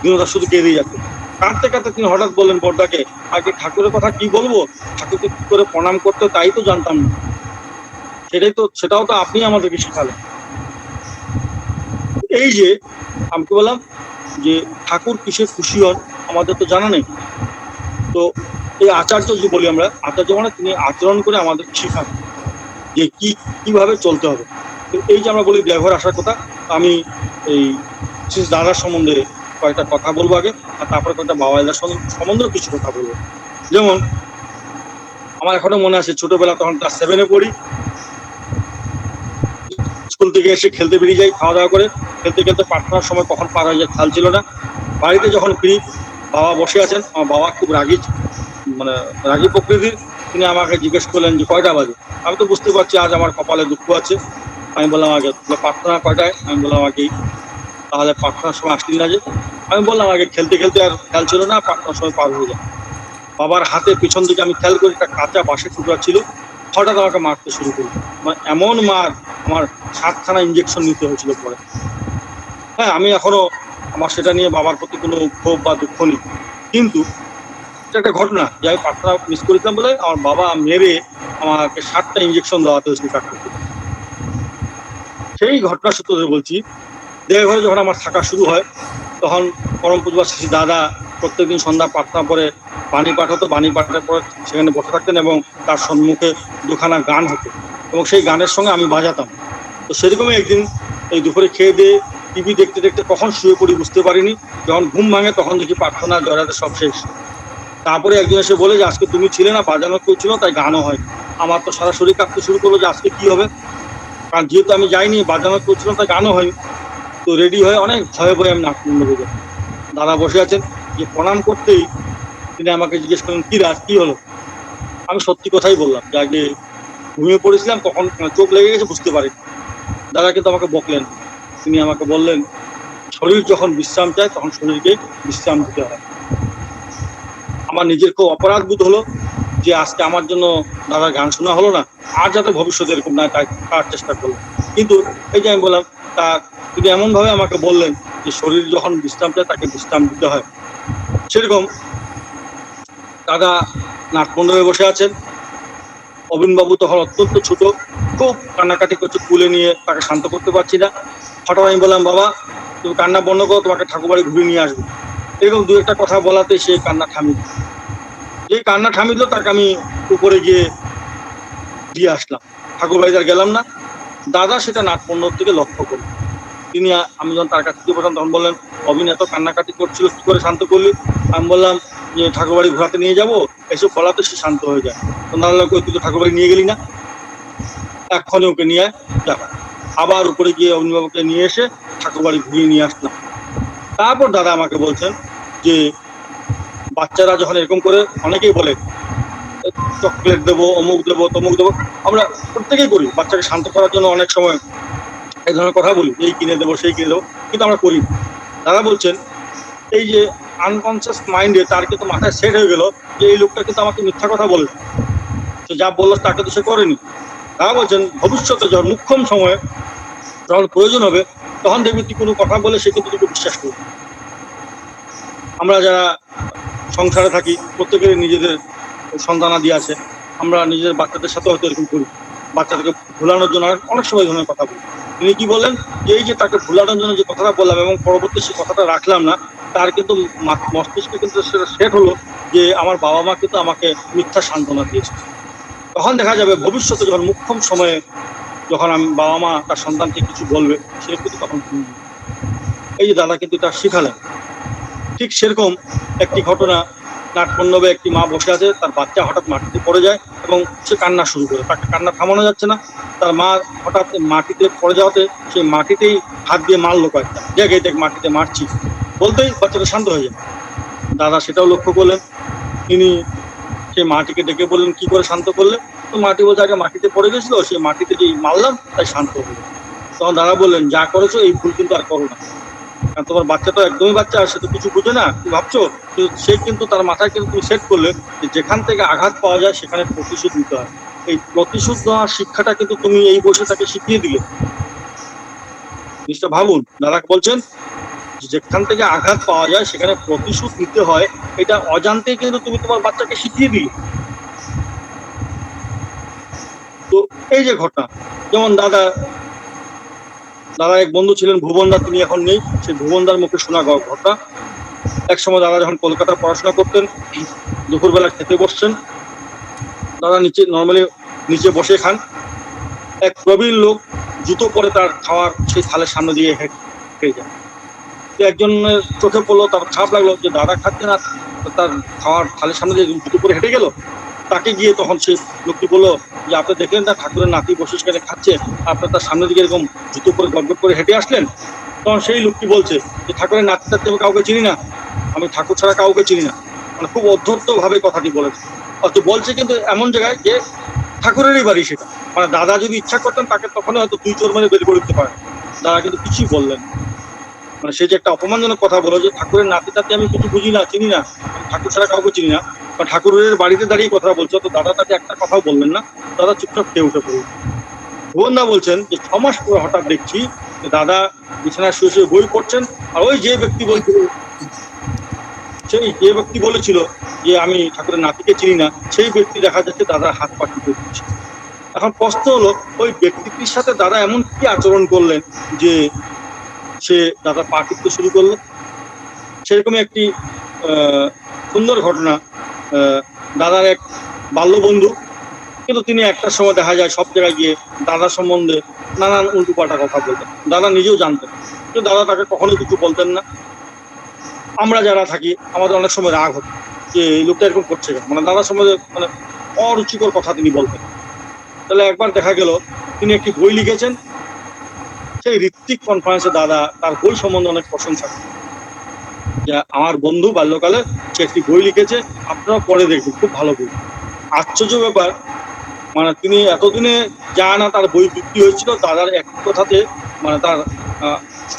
দীনদা শুধু কেঁদেই যাচ্ছে। কাঁদতে কাঁদতে তিনি হঠাৎ বললেন বর্দাকে, আগে ঠাকুরের কথা কি বলবো, ঠাকুরকে কি করে প্রণাম করতে তাই তো জানতাম না। সেটাও তো আপনি আমাদেরকে শিখালেন। এই যে আমি কি বললাম যে ঠাকুর কিসে খুশি হন আমাদের তো জানা নেই। তো এই আচার্য যে বলি আমরা, আচার্য মানে তিনি আচরণ করে আমাদের শিখান যে কিভাবে চলতে হবে। তো এই যে আমরা বলি দেওঘর আসার কথা, আমি এই দাদার সম্বন্ধে কয়েকটা কথা বলবো আগে, আর তারপরে কয়েকটা বাবাইদার সম্বন্ধেও কিছু কথা বলবো। যেমন আমার এখনো মনে আছে ছোটবেলা, তখন ক্লাস 7-এ পড়ি, স্কুল থেকে এসে খেলতে বেরিয়ে যাই, খাওয়া দাওয়া করে খেলতে খেলতে প্রার্থনার সময় কখন পার হয়ে যায় খেয়াল ছিল না। বাড়িতে যখন ফিরি, বাবা বসে আছেন, আমার বাবা খুব রাগী, মানে রাগী প্রকৃতির। তিনি আমাকে জিজ্ঞেস করলেন যে কয়টা বাজে। আমি তো বুঝতে পারছি আজ আমার কপালে দুঃখ আছে। আমি বললাম আগে প্রার্থনা কয়টায়? আমি বললাম আগেই। তাহলে প্রার্থনার সময় আসলি না যে? আমি বললাম আগে খেলতে খেলতে আর খেয়াল ছিল না, প্রার্থনার সময় পার হয়ে যায়। বাবার হাতে পিছন দিকে আমি খেয়াল করি একটা কাঁচা বাঁশের টুকরা ছিল, হঠাৎ আমাকে মারতে শুরু করলো। মানে এমন মার, আমার 7খানা ইঞ্জেকশন নিতে হয়েছিল পরে। হ্যাঁ, আমি এখনো আমার সেটা নিয়ে বাবার প্রতি কোনো ক্ষোভ বা দুঃখ নেই, কিন্তু এটা একটা ঘটনা যে আমি প্রার্থনা মিস করেছিলাম বলে আমার বাবা মেরে আমাকে 7টা ইঞ্জেকশন দেওয়াতে হয়েছিল ডাক্তার। সেই ঘটনা সূত্র ধরে বলছি, দেওঘরে যখন আমার থাকা শুরু হয়, তখন পরম পূজবা শ্রী দাদা প্রত্যেকদিন সন্ধ্যা প্রার্থনা করে বাণী পাঠ হতো। বাণী পাঠের পরে সেখানে বসে থাকতেন এবং তার সম্মুখে দুখানা গান হতো এবং সেই গানের সঙ্গে আমি বাজাতাম। তো সেরকমই একদিন এই দুপুরে খেয়ে দিয়ে টিভি দেখতে দেখতে কখন শুয়ে পড়ি বুঝতে পারিনি। যখন ঘুম ভাঙে তখন দেখি প্রার্থনা জয়রাতে সব শেষ। তারপরে একজন এসে বলে যে আজকে তুমি ছিলে না, বাজানো কেউ ছিল, তাই গানও হয়। আমার তো সারা শরীর কাঁপতে শুরু করলো যে আজকে কি হবে, কারণ যেহেতু আমি যাইনি, বাজানো কেউ ছিল, তাই গানও হয়নি। তো রেডি হয়ে অনেক ভয়ে ভয়ে আমি নাটকুন্ড হয়ে যাই। দাদা বসে আছেন, যে প্রণাম করতেই তিনি আমাকে জিজ্ঞেস করলেন কি রাজ, কি হলো? আমি সত্যি কথাই বললাম যে আগে ঘুমিয়ে পড়েছিলাম, কখন চোখ লেগে গেছে বুঝতে পারি। দাদা কিন্তু আমাকে বকলেন, তিনি আমাকে বললেন শরীর যখন বিশ্রাম চায় তখন শরীরকে বিশ্রাম দিতে হয়। আমার নিজের খুব অপরাধ বোধ হলো যে আজকে আমার জন্য দাদার গান শোনা হলো না, আর যাতে ভবিষ্যতে এরকম না তার চেষ্টা করলো। কিন্তু এই যে আমি বললাম, তিনি এমন ভাবে আমাকে বললেন যে শরীর যখন বিশ্রাম চায় তাকে বিশ্রাম দিতে হয়। সেরকম দাদা নাটমন্ড হয়ে বসে আছেন। অবিনবাবু তখন অত্যন্ত ছোট, খুব কান্নাকাটি করছে, কুলে নিয়ে তাকে শান্ত করতে পারছি না। হঠাৎ আমি বললাম, বাবা তুমি কান্না বন্ধ করো, তোমাকে ঠাকুরবাড়ি ঘুরিয়ে নিয়ে আসবো। এরকম দু একটা কথা বলাতে সে কান্না থামিল। যেই কান্না থামিল তাকে আমি উপরে গিয়ে দিয়ে আসলাম, ঠাকুরবাড়িতে আর গেলাম না। দাদা সেটা নাটমন্ডপ থেকে লক্ষ্য করল। তিনি আমি যখন তার কাছে বসলাম তখন বললেন, অবিন এত কান্নাকাটি করছিল, কি করে শান্ত করলি? আমি বললাম যে ঠাকুরবাড়ি ঘোরাতে নিয়ে যাবো, এসব বলাতে সে শান্ত হয়ে যায়। তো দাদা তুই তো ঠাকুরবাড়ি নিয়ে গেলি না, এক্ষণে ওকে নিয়ে যাবো। আবার উপরে গিয়ে অভিনবাবুকে নিয়ে এসে ঠাকুরবাড়ি ঘুরিয়ে নিয়ে আসলাম। তারপর দাদা আমাকে বলছেন যে বাচ্চারা যখন এরকম করে, অনেকেই বলে চকলেট দেবো, অমুক দেবো, তমুক দেবো, আমরা প্রত্যেকেই করি বাচ্চাকে শান্ত করার জন্য, অনেক সময় এই ধরনের কথা বলি, এই কিনে দেবো সেই কিনে দেবো, কিন্তু আমরা করি। দাদা বলছেন এই যে আনকনসিয়াস মাইন্ডে তার কিন্তু মাথায় সেট হয়ে গেল যে এই লোকটা কিন্তু আমাকে মিথ্যা কথা বলে, তো যা বললো তাকে তো সে করেনি। দাদা বলছেন ভবিষ্যতে যখন মুখ্যম সময়ে যখন প্রয়োজন হবে তখন দেখবি তুই কোনো কথা বলে সে কিন্তু তোকে বিশ্বাস করবে। আমরা যারা সংসারে থাকি প্রত্যেকের নিজেদের সন্তানাদি আছে, আমরা নিজের বাচ্চাদের সাথে হয়তো এরকম করি, বাচ্চাদেরকে ভুলানোর জন্য অনেক সময় এই ধরনের কথা বলি। তিনি কি বললেন যে এই যে তাকে ভুলানোর জন্য যে কথাটা বললাম এবং পরবর্তী সে কথাটা রাখলাম না, তার কিন্তু মস্তিষ্কে কিন্তু সেটা সেট হলো যে আমার বাবা মা কিন্তু আমাকে মিথ্যা সান্ত্বনা দিয়েছে। তখন দেখা যাবে ভবিষ্যতে যখন মুখ্যম সময়ে যখন আমি বাবা মা তার সন্তানকে কিছু বলবে সে কিন্তু তখন শুনবে। এই যে দাদা কিন্তু তার শিখালেন। ঠিক সেরকম একটি ঘটনা, নাটমণ্ডপে একটি মা বসে আছে, তার বাচ্চা হঠাৎ মাটিতে পড়ে যায় এবং সে কান্না শুরু করে। তাকে কান্না থামানো যাচ্ছে না। তার মা হঠাৎ মাটিতে পড়ে যাওয়াতে সেই মাটিতেই হাত দিয়ে মারলো কয়েকটা, দেখ এই দেখ মাটিতে মারছি, বলতেই বাচ্চাটা শান্ত হয়ে যায়। দাদা সেটাও লক্ষ্য করলেন। তিনি সেই মাটিকে ডেকে বললেন, কি করে শান্ত করলে? তো মাটি বলছে, আগে মাটিতে পড়ে গেছিল, সেই মাটিতে যেই মারলাম তাই শান্ত হলো। তখন দাদা বললেন, যা করেছো এই ভুল কিন্তু আর করো না। কারণ তোমার বাচ্চা তো একদমই বাচ্চা, সে তো কিছু বুঝে না, কি ভাবছো? তো সে কিন্তু তার মাথায় কিন্তু তুমি সেট করলে যে যেখান থেকে আঘাত পাওয়া যায় সেখানে প্রতিশোধ নিতে হয়। এই প্রতিশোধ নেওয়ার শিক্ষাটা কিন্তু তুমি এই বয়সে তাকে শিখিয়ে দিলে। জিনিসটা ভাবুন, দাদা বলছেন যে যেখান থেকে আঘাত পাওয়া যায় সেখানে প্রতিশোধ নিতে হয়, এটা অজান্তেই কিন্তু তুমি তোমার বাচ্চাকে শিখিয়ে দিলে। তো এই যে ঘটনা, যেমন দাদা এক বন্ধু ছিলেন ভুবনদা, তিনি এখন নেই। সেই ভুবনদার মুখে শোনা ঘটনা। এক সময় দাদা যখন কলকাতায় পড়াশোনা করতেন, দুপুরবেলা খেতে বসছেন, দাদা নিচে নর্মালি নিচে বসে খান। এক প্রবীণ লোক জুতো পরে তার খাওয়ার সেই থালের সামনে দিয়ে হেঁটে যায়। একজনের চোখে পড়লো, তার খারাপ লাগলো যে দাদা খাচ্ছে না, তার খাওয়ার থালের সামনে দিয়ে জুতো পরে হেঁটে গেল। তাকে গিয়ে তখন সেই লোকটি বললো যে আপনি দেখলেন না ঠাকুরের নাতি বসে সেখানে খাচ্ছে, আপনার তার সামনে দিকে এরকম জুতো পরে গড়গড় করে হেঁটে আসলেন। তখন সেই লোকটি বলছে যে ঠাকুরের নাতি টাতি আমি কাউকে চিনি না, আমি ঠাকুর ছাড়া কাউকে চিনি না। মানে খুব অধ্যত্ত ভাবে কথাটি বলেছে। অথচ বলছে কিন্তু এমন জায়গায় যে ঠাকুরেরই বাড়ি সেটা। মানে দাদা যদি ইচ্ছা করতেন তাকে তখন হয়তো দুই চোর মেরে বের করে দিতে পারেন। দাদা কিন্তু কিছুই বললেন। মানে সে যে একটা অপমানজনক কথা বলো যে ঠাকুরের নাতি টাতি আমি কিছু বুঝি না, চিনি না, ঠাকুর ছাড়া কাউকে চিনি না, বা ঠাকুরের বাড়িতে দাঁড়িয়ে কথা বলছো, তো দাদা তাকে একটা কথাও বললেন না। দাদা চুপচাপ খেয়ে উঠে পড়ল। ভুবনদা বলছেন যে 6 মাস পরে হঠাৎ দেখছি যে দাদা বিছানায় শুয়ে শুয়ে বই পড়ছেন, আর ওই যে ব্যক্তি বলছিল, সেই যে ব্যক্তি বলেছিল যে আমি ঠাকুরের নাতিকে চিনি না, সেই ব্যক্তি দেখা যাচ্ছে দাদার হাত পা টিপে দিচ্ছে। এখন প্রশ্ন হলো, ওই ব্যক্তিটির সাথে দাদা এমন কি আচরণ করলেন যে সে দাদা পা টিপতে শুরু করলো? সেরকমই একটি সুন্দর ঘটনা। দাদার এক বাল্য বন্ধু, কিন্তু তিনি একটা সময় দেখা যায় সব জায়গায় গিয়ে দাদা সম্বন্ধে নানান উল্টোপাল্টা কথা বলতেন। দাদা নিজেও জানতেন, কিন্তু দাদা তাকে কখনো কিছু বলতেন না। আমরা যারা থাকি আমাদের অনেক সময় রাগ হতো যে এই লোকটা এরকম করছে কেন, মানে দাদার সম্বন্ধে মানে অরুচিকর কথা তিনি বলতেন। তাহলে একবার দেখা গেল তিনি একটি বই লিখেছেন, সেই ঋত্বিক কনফারেন্সে দাদা তার বই সম্বন্ধে অনেক প্রশংসা করেন যে আমার বন্ধু বাল্যকালে সে একটি বই লিখেছে, আপনারা পড়ে দেখবেন, খুব ভালো বই। আশ্চর্য ব্যাপার, মানে তিনি এতদিনে যা না তার বই বিক্রি হয়েছিল, দাদার এক কথাতে মানে তার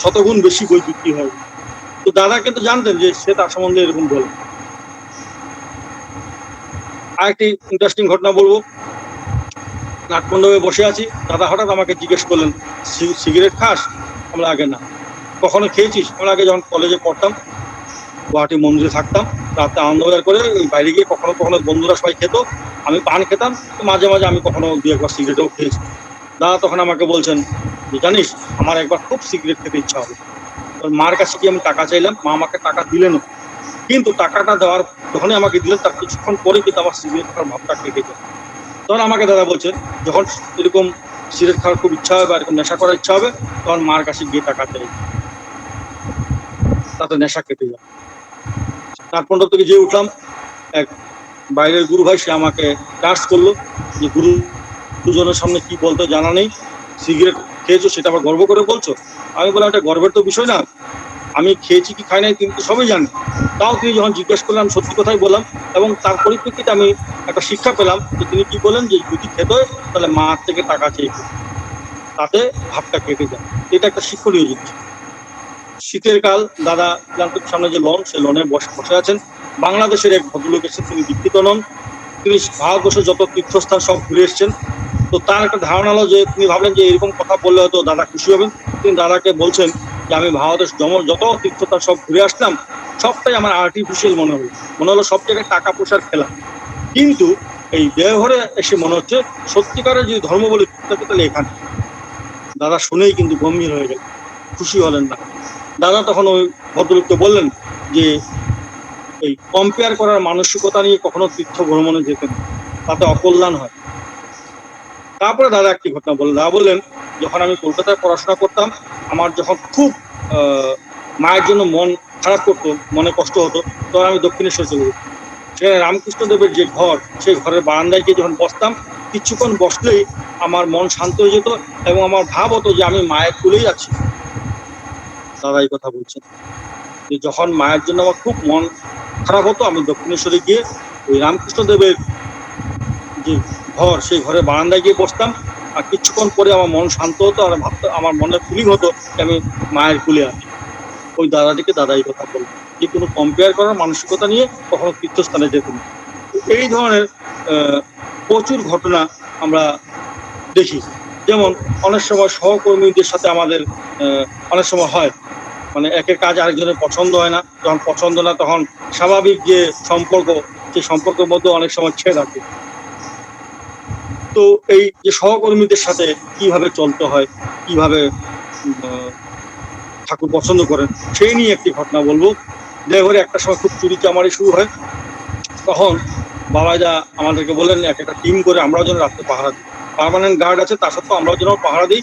শতগুণ বেশি বই বিক্রি হয়। তো দাদা কিন্তু জানতেন যে সে তার সম্বন্ধে এরকম বলে। আরেকটি ইন্টারেস্টিং ঘটনা বলবো। নাটমণ্ডপে বসে আছি, দাদা হঠাৎ আমাকে জিজ্ঞেস করলেন, সিগারেট খাস? আমরা আগে না। কখনো খেয়েছিস? আমরা আগে যখন কলেজে পড়তাম, গুয়াহাটি মন্দিরে থাকতাম, রাতে আনন্দবাজার করে ওই বাইরে গিয়ে কখনো কখনো বন্ধুরা সবাই খেত, আমি পান খেতাম, তো মাঝে মাঝে আমি কখনো দু একবার সিগারেটও খেয়েছি। দাদা তখন আমাকে বলছেন যে জানিস আমার একবার খুব সিগারেট খেতে ইচ্ছা হবে। মার কাছে গিয়ে আমি টাকা চাইলাম, মা আমাকে টাকা দিলেনও, কিন্তু টাকাটা দেওয়ার যখনই আমাকে দিলেন তার কিছুক্ষণ পরে কিন্তু আমার সিগারেট খাওয়ার ভাবটা কেটে যায়। তখন আমাকে দাদা বলছেন যখন এরকম সিগারেট খাওয়ার খুব ইচ্ছা হবে বা এরকম নেশা করার ইচ্ছা হবে, তখন মার কাছে গিয়ে টাকা চাই, তাতে নেশা কেটে যায়। নাটমণ্ডপ থেকে যে উঠলাম, এক বাইরের গুরু ভাই সে আমাকে টাচ করলো যে গুরু দুজনের সামনে কি বলতে জানা নেই, সিগারেট খেয়েছো সেটা আবার গর্ব করে বলছো। আমি বললাম এটা গর্বের তো বিষয় না, আমি খেয়েছি কি খাই নাই তিনি তো সবই জানেন। তাও তিনি যখন জিজ্ঞেস করলাম সত্যি কথাই বললাম, এবং তার পরিপ্রেক্ষিতে আমি একটা শিক্ষা পেলাম যে তিনি কি বলেন যে যদি খেতে হয় তাহলে মার থেকে টাকা চেয়ে, তাতে ভাবটা কেটে যায়। এটা একটা শিক্ষণীয় জিনিস। শীতের কাল, দাদা প্ল্যান্টের সামনে যে লন, সেই লনে বসে আছেন। বাংলাদেশের এক ভদ্রলোক এসেছেন, তিনি দীক্ষিত নন, তিনি ভারতবর্ষের যত তীর্থস্থান সব ঘুরে এসছেন। তো তার একটা ধারণা হলো যে তিনি ভাবলেন যে এরকম কথা বললে হয়তো দাদা খুশি হবেন। তিনি দাদাকে বলছেন যে আমি ভারতের যত তীর্থস্থান সব ঘুরে আসলাম, সবটাই আমার আর্টিফিশিয়াল মনে হলো সব জায়গায় টাকা পয়সার খেলা। কিন্তু এই দেওঘরে এসে মনে হচ্ছে সত্যিকারের যদি ধর্ম বলে থাকে তাহলে এখানে। দাদা শুনেই কিন্তু গম্ভীর হয়ে গেল, খুশি হলেন না। দাদা তখন ওই ভদ্রলোককে বললেন যে এই কম্পেয়ার করার মানসিকতা নিয়ে কখনো তীর্থ ভ্রমণে যেতেন, তাতে অকল্যাণ হয়। তারপরে দাদা একটি ঘটনা বললেন। দাদা বললেন, যখন আমি কলকাতায় পড়াশোনা করতাম, আমার যখন খুব মায়ের জন্য মন খারাপ করতো, মনে কষ্ট হতো, তখন আমি দক্ষিণেশ্বর চলে যেতাম। সেখানে রামকৃষ্ণদেবের যে ঘর, সেই ঘরের বারান্দায় গিয়ে যখন বসতাম, কিছুক্ষণ বসলেই আমার মন শান্ত হয়ে যেত এবং আমার ভাব হতো যে আমি মায়ের কোলেই আছি। দাদা এই কথা বলছেন যে যখন মায়ের জন্য আমার খুব মন খারাপ হতো, আমি দক্ষিণেশ্বরে গিয়ে ওই রামকৃষ্ণদেবের যে ঘর, সেই ঘরের বারান্দায় গিয়ে বসতাম, আর কিছুক্ষণ পরে আমার মন শান্ত হতো আর ভাবতো, আমার মনে ফিলিং হতো যে আমি মায়ের কোলে আছি। ওই দাদাটিকে দাদা এই কথা বলতো যে কোনো কম্পেয়ার করার মানসিকতা নিয়ে কখনো তীর্থস্থানে যেত না। এই ধরনের প্রচুর ঘটনা আমরা দেখি। যেমন অনেক সময় সহকর্মীদের সাথে আমাদের অনেক সময় হয়, মানে একের কাজ আরেকজনের পছন্দ হয় না, যখন পছন্দ না তখন স্বাভাবিক যে সম্পর্ক, সেই সম্পর্কের মধ্যে অনেক সময় ছেদ আছে। তো এই যে সহকর্মীদের সাথে কিভাবে চলতে হয়, কিভাবে ঠাকুর পছন্দ করেন, সেই নিয়ে একটি ঘটনা বলবো। দেওঘরে একটা সময় খুব চুরি চামারি শুরু হয়, তখন বাবাইদা আমাদেরকে বললেন এক একটা টিম করে আমরাও যেন রাত্রে পাহারা দিই। পার্মানেন্ট গার্ড আছে, তা সত্ত্বেও আমরাও যেন পাহারা দিই,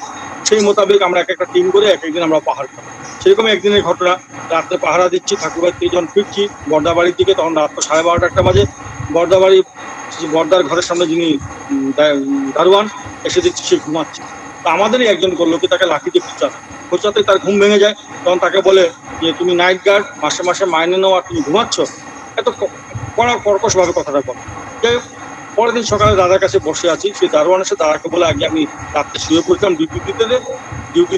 সেই মোতাবেক আমরা এক একটা টিম করে এক একদিন আমরা পাহাড় করি। সেরকম একদিনের ঘটনা, রাত্রে পাহারা দিচ্ছি, ঠাকুরবাড়ি থেকে যখন ফিরছি বর্দাবাড়ির দিকে, তখন রাত্র 12:30 একটা বাজে। বর্দাবাড়ি বর্দার ঘরের সামনে যিনি দারোয়ান, এসে দেখছি সে ঘুমাচ্ছে। তা আমাদেরই একজন লোকে তাকে লাঠি দিয়ে খোঁচাতে তার ঘুম ভেঙে যায়। তখন তাকে বলে যে তুমি নাইট গার্ড, মাসে মাসে মাইনে নাও, আর তুমি ঘুমাচ্ছ, এত কড়া কর্কশ ভাবে কথাটা বলে। যাই হোক, পরের দিন সকালে দাদার কাছে বসে আছি, সেই দারোয়ান এসে দাদাকে বলে, আগে আমি রাত্রে শুয়ে পড়তাম ডিউটি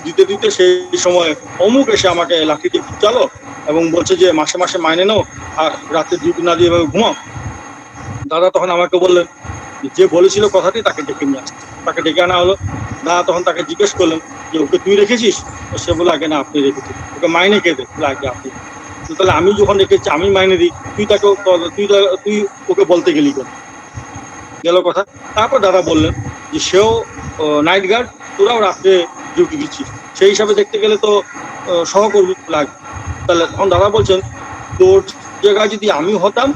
দিতে দিতে সেই সময় অমুক এসে আমাকে লাঠি দিয়ে চালো এবং বলছে যে মাসে মাসে মাইনে নাও আর রাত্রে ডিউটি না দিয়ে এভাবে ঘুমাও। দাদা তখন আমাকে বললেন, যে বলেছিল কথাটি তাকে ডেকে নিয়ে আসতে। তাকে ডেকে আনা হলো। দাদা তখন তাকে জিজ্ঞেস করলেন যে ওকে তুই রেখেছিস? তো সে বলে, আগে না, আপনি রেখেছিস। ওকে মাইনে কে দেয়? আগে আপনি। তাহলে আমি যখন রেখেছি, আমি মাইনে দিই, তুই ওকে বলতে গেলি কেন? গেল কথা। তারপর দাদা বললেন যে সেও নাইট গার্ড, তোরাও রাত্রে ডিউটি দিচ্ছিস, সেই হিসাবে দেখতে গেলে তো সহকর্মী লাগবে। তাহলে তখন দাদা বলছেন, তোর জায়গায় যদি আমি হতাম,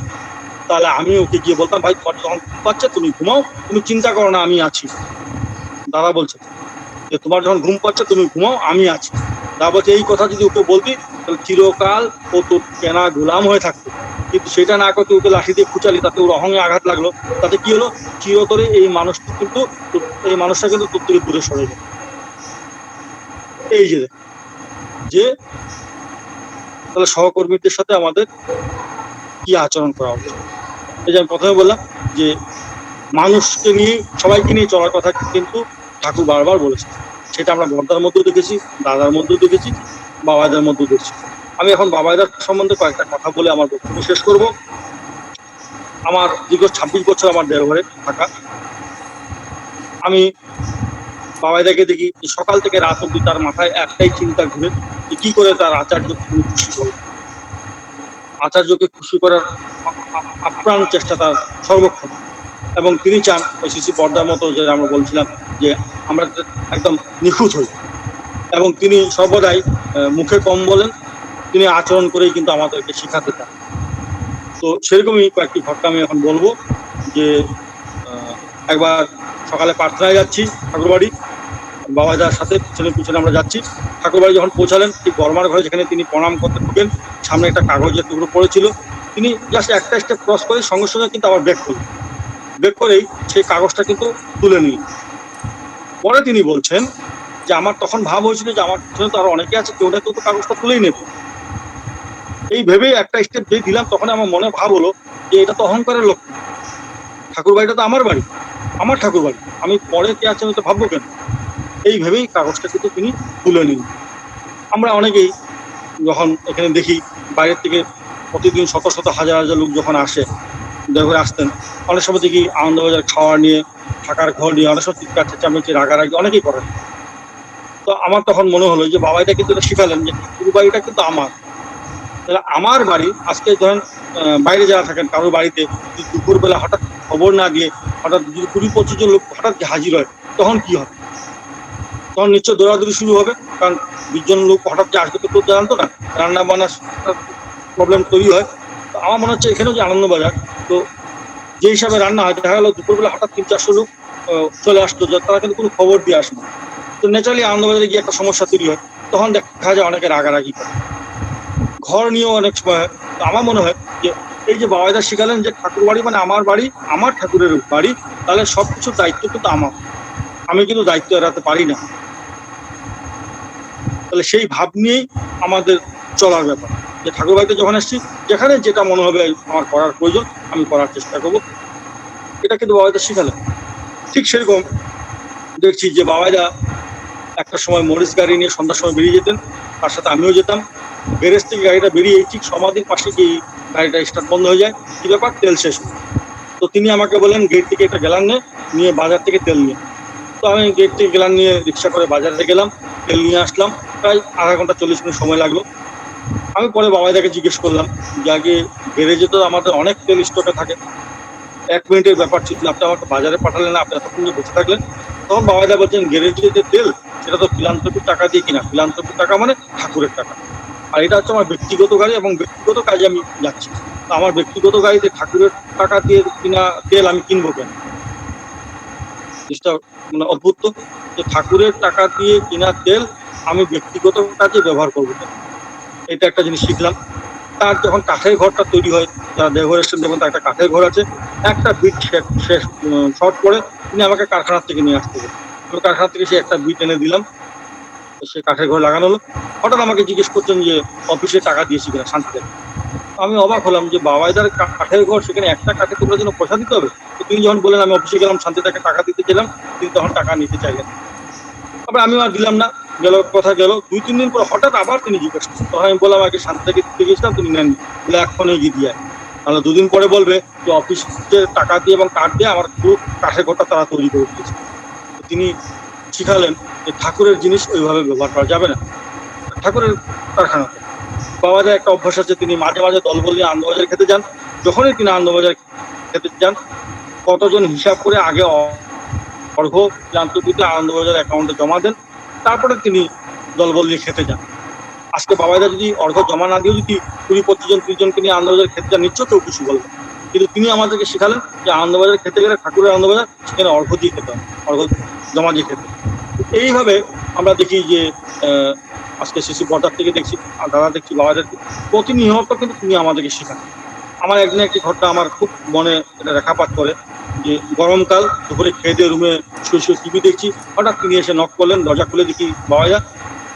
তাহলে আমি ওকে গিয়ে বলতাম, ভাই তোমার যখন ঘুম পাচ্ছে তুমি ঘুমাও, তুমি চিন্তা করো না, আমি আছি। দাদা বলছে যে তোমার যখন ঘুম পাচ্ছে তুমি ঘুমাও, আমি আছি। দাদা বলছে এই কথা যদি ওকে বলতি, তাহলে চিরকাল ও তোর কেনা গোলাম হয়ে থাকতো। কিন্তু সেটা না করতে ওকে লাঠি দিয়ে খুঁচালি, তাতে ওর অহঙ্গে আঘাত লাগলো, তাতে কি হলো, চিরতরে এই মানুষটা কিন্তু তোর থেকে দূরে সরে গেল। এই যে তাহলে সহকর্মীদের সাথে আমাদের কি আচরণ করা উচিত। এই যে আমি প্রথমে বললাম যে মানুষকে নিয়ে, সবাইকে নিয়ে চলার কথা কিন্তু ঠাকুর বারবার বলেছে। সেটা আমরা বর্দার মধ্যেও দেখেছি, দাদার মধ্যেও দেখেছি, বাবাইদার মধ্যেও দেখছি। আমি এখন বাবাইদার সম্বন্ধে কয়েকটা কথা বলে আমার বক্তব্য শেষ করব। আমার দীর্ঘ 26 বছর আমার দেওঘরে থাকা। আমি বাবাইদাকে দেখি সকাল থেকে রাত অব্দি তার মাথায় একটাই চিন্তা ঘুরে যে কি করে তার আচার্যকে খুশি করবে। আচার্যকে খুশি করার আপ্রাণ চেষ্টা তার সর্বক্ষণ। এবং তিনি চান ওই শিশু পর্দার মতো, যে আমরা বলছিলাম যে আমরা একদম নিখুঁত হই, এবং তিনি সর্বদাই মুখে কম বলেন, তিনি আচরণ করেই কিন্তু আমাদেরকে শেখাতে চান। তো সেরকমই কয়েকটি ঘটনা আমি এখন বলবো। যে একবার সকালে প্রার্থনায় যাচ্ছি ঠাকুরবাড়ি, বাবাজার সাথে পিছনে পিছনে আমরা যাচ্ছি। ঠাকুরবাড়ি যখন পৌঁছালেন, ঠিক বর্মার ঘরে যেখানে তিনি প্রণাম করতে ঢুকেন, সামনে একটা কাগজের টুকরো পড়েছিল। তিনি জাস্ট একটা স্টেপ ক্রস করে সঙ্গে সঙ্গে কিন্তু আবার ব্রেক করেই সেই কাগজটা কিন্তু তুলে নিল। পরে তিনি বলছেন যে আমার তখন ভাব হয়েছিল যে আমার পিছনে তো আরো অনেকে আছে, কেউ না কেউ তো কাগজটা তুলেই নেবে। এই ভেবেই একটা স্টেপ দিয়ে দিলাম, তখন আমার মনে ভাব হলো যে এটা তো অহংকারের লক্ষণ। ঠাকুর বাড়িটা তো আমার বাড়ি, আমার ঠাকুর বাড়ি, আমি পরে কে আছে আমি তো ভাববো কেন? এই ভেবেই কাগজটা কিন্তু তিনি তুলে নিন। আমরা অনেকেই যখন এখানে দেখি বাইরের থেকে প্রতিদিন শত শত হাজার হাজার লোক যখন আসে, দেওঘরে আসতেন, অনেক সময় দেখি আনন্দবাজার খাওয়ার নিয়ে, থাকার ঘর নিয়ে অনেক সময় চিৎকার চেঁচামেচি রাগারাগি অনেকেই করেন। তো আমার তখন মনে হলো যে বাবাইটা কিন্তু এটা শিখালেন যে ঠাকুর বাড়িটা কিন্তু আমার। তাহলে আমার বাড়ি, আজকে ধরেন বাইরে যারা থাকেন কারোর বাড়িতে দুপুরবেলা হঠাৎ খবর না দিয়ে হঠাৎ যদি 20-25 জন লোক হঠাৎ হাজির হয়, তখন কি হবে? তখন নিশ্চয় দৌড়াদৌড়ি শুরু হবে, কারণ 20 জন লোক হঠাৎ যে আসবে তো কেউ জানতো না, রান্না বান্নার প্রবলেম তৈরি হয়। তো আমার মনে হচ্ছে এখানেও যে আনন্দবাজার, তো যে হিসাবে রান্না হয়, দেখা গেল দুপুরবেলা হঠাৎ 300-400 লোক চলে আসতো, যে তারা কিন্তু কোনো খবর দিয়ে আসে না। তো ন্যাচারালি আনন্দবাজারে গিয়ে একটা সমস্যা তৈরি হয়, তখন দেখা যায় অনেকে রাগারাগি করে, ঘর নিয়েও অনেক সময় হয়। তো আমার মনে হয় যে এই যে বাবাইদা শিখালেন যে ঠাকুর বাড়ি মানে আমার বাড়ি, আমার ঠাকুরের বাড়ি, তাহলে সবকিছুর দায়িত্ব কিন্তু আমার, আমি কিন্তু দায়িত্ব এড়াতে পারি না। তাহলে সেই ভাব নিয়েই আমাদের চলার ব্যাপার, যে ঠাকুর বাড়িতে যখন আসছি, যেখানে যেটা মনে হবে আমার করার প্রয়োজন আমি করার চেষ্টা করবো, এটা কিন্তু বাবাইদা শিখালেন। ঠিক সেরকম দেখছি যে বাবাইদা একটা সময় মরিচ গাড়ি নিয়ে সন্ধ্যার সময় বেরিয়ে যেতেন, তার সাথে আমিও যেতাম। গ্যারেজ থেকে গাড়িটা বেরিয়ে ঠিক সমাধির পাশে গিয়ে গাড়িটা স্টার্ট বন্ধ হয়ে যায়, কি ব্যাপার, তেল শেষ হয়। তো তিনি আমাকে বলেন গেট থেকে একটা গ্যালান নিয়ে বাজার থেকে তেল নিয়ে। তো আমি গেট থেকে গ্যালান নিয়ে রিক্সা করে বাজারে গেলাম, তেল নিয়ে আসলাম, প্রায় আধা ঘন্টা 40 মিনিট সময় লাগলো। আমি পরে বাবাইদাকে জিজ্ঞেস করলাম যে আগে গ্যারেজে তো আমাদের অনেক তেল স্টকে থাকে, 1 মিনিটের ব্যাপার ছিল, আপনি আমাকে বাজারে পাঠালেন, আপনি এতক্ষণ যে বসে থাকলেন। তখন বাবাইদা বলছেন গ্যারেজে যে তেল সেটা তো ফিলান্থ্রপির টাকা দিয়ে কিনা, ফিলান্থ্রপির টাকা মানে ঠাকুরের টাকা, আর এটা হচ্ছে আমার ব্যক্তিগত গাড়ি এবং ব্যক্তিগত কাজে আমি যাচ্ছি। তো আমার ব্যক্তিগত গাড়িতে ঠাকুরের টাকা দিয়ে কিনা তেল আমি কিনবো কেন? জিনিসটা মানে অদ্ভুত তো, যে ঠাকুরের টাকা দিয়ে কিনা তেল আমি ব্যক্তিগত কাজে ব্যবহার করবো কেন? এটা একটা জিনিস শিখলাম। তার যখন কাঠের ঘরটা তৈরি হয়, যারা দেওঘর এসছেন দেখুন, তার একটা কাঠের ঘর আছে, একটা বিট শেষ শর্ট করে তিনি আমাকে কারখানার থেকে নিয়ে আসতে হবে। আমি কারখানা থেকে সে একটা বিট এনে দিলাম, সে কাঠের ঘর লাগানো হলো। হঠাৎ আমাকে জিজ্ঞেস করছেন যে অফিসে টাকা দিয়েছি কিনা শান্তিতে। আমি অবাক হলাম যে বাবাইদার কাঠের ঘর, সেখানে একটা কাঠে তোমরা জন্য পয়সা দিতে হবে? তো তিনি যখন বললেন আমি অফিসে গেলাম শান্তি তাকে টাকা দিতে গেলাম, তিনি তখন টাকা নিতে চাইলেন। তারপরে আমি আর দিলাম না, গেল কথা গেল। 2-3 দিন পর হঠাৎ আবার তিনি জিজ্ঞেস করছেন, তখন আমি বললাম আগে শান্তি থেকে দিতে গেছিলাম, তিনি নেননি, বলে এখনই গিয়ে দিয়ে আয়। তাহলে 2 দিন পরে বলবে যে অফিসের টাকা দিয়ে এবং কাঠ দিয়ে আমার পুরো কাঠের ঘরটা তারা তৈরি করে দিয়েছে। তিনি শিখালেন যে ঠাকুরের জিনিস ওইভাবে ব্যবহার করা যাবে না, ঠাকুরের কারখানাতে। বাবাদের একটা অভ্যাস আছে, তিনি মাঝে মাঝে দলবল নিয়ে আনন্দবাজার খেতে যান। যখনই তিনি আনন্দবাজার খেতে যান, কতজন হিসাব করে আগে অর্ঘ যান্ত্রিকতে আনন্দবাজার অ্যাকাউন্টে জমা দেন, তারপরে তিনি দলবল নিয়ে খেতে যান। আজকে বাবাইদা যদি অর্ঘ জমা না দিয়ে যদি 20-25 জন 30 জনকে নিয়ে আনন্দবাজার খেতে যান, নিশ্চয় কেউ কিছু বলবে। কিন্তু তিনি আমাদেরকে শেখালেন যে আনন্দবাজার খেতে গেলে ঠাকুরের আনন্দবাজার, সেখানে অর্ঘ দিয়ে খেতে হবে, অর্ঘ জমা দিয়ে খেতে। এইভাবে আমরা দেখি যে আজকে শিশু পর্দার থেকে দেখছি, আর দাদা দেখছি বাবাদেরকে প্রতিনিয়ত কিন্তু তিনি আমাদেরকে শেখান। আমার একদিন একটি ঘটনা আমার খুব মনে রেখাপাত করে, যে গরমকাল দুপুরে খেয়ে দিয়ে রুমে শুয়ে শুয়ে টিভি দেখছি, হঠাৎ তিনি এসে নক করলেন, দরজা খুলে দেখি বাবাইদা।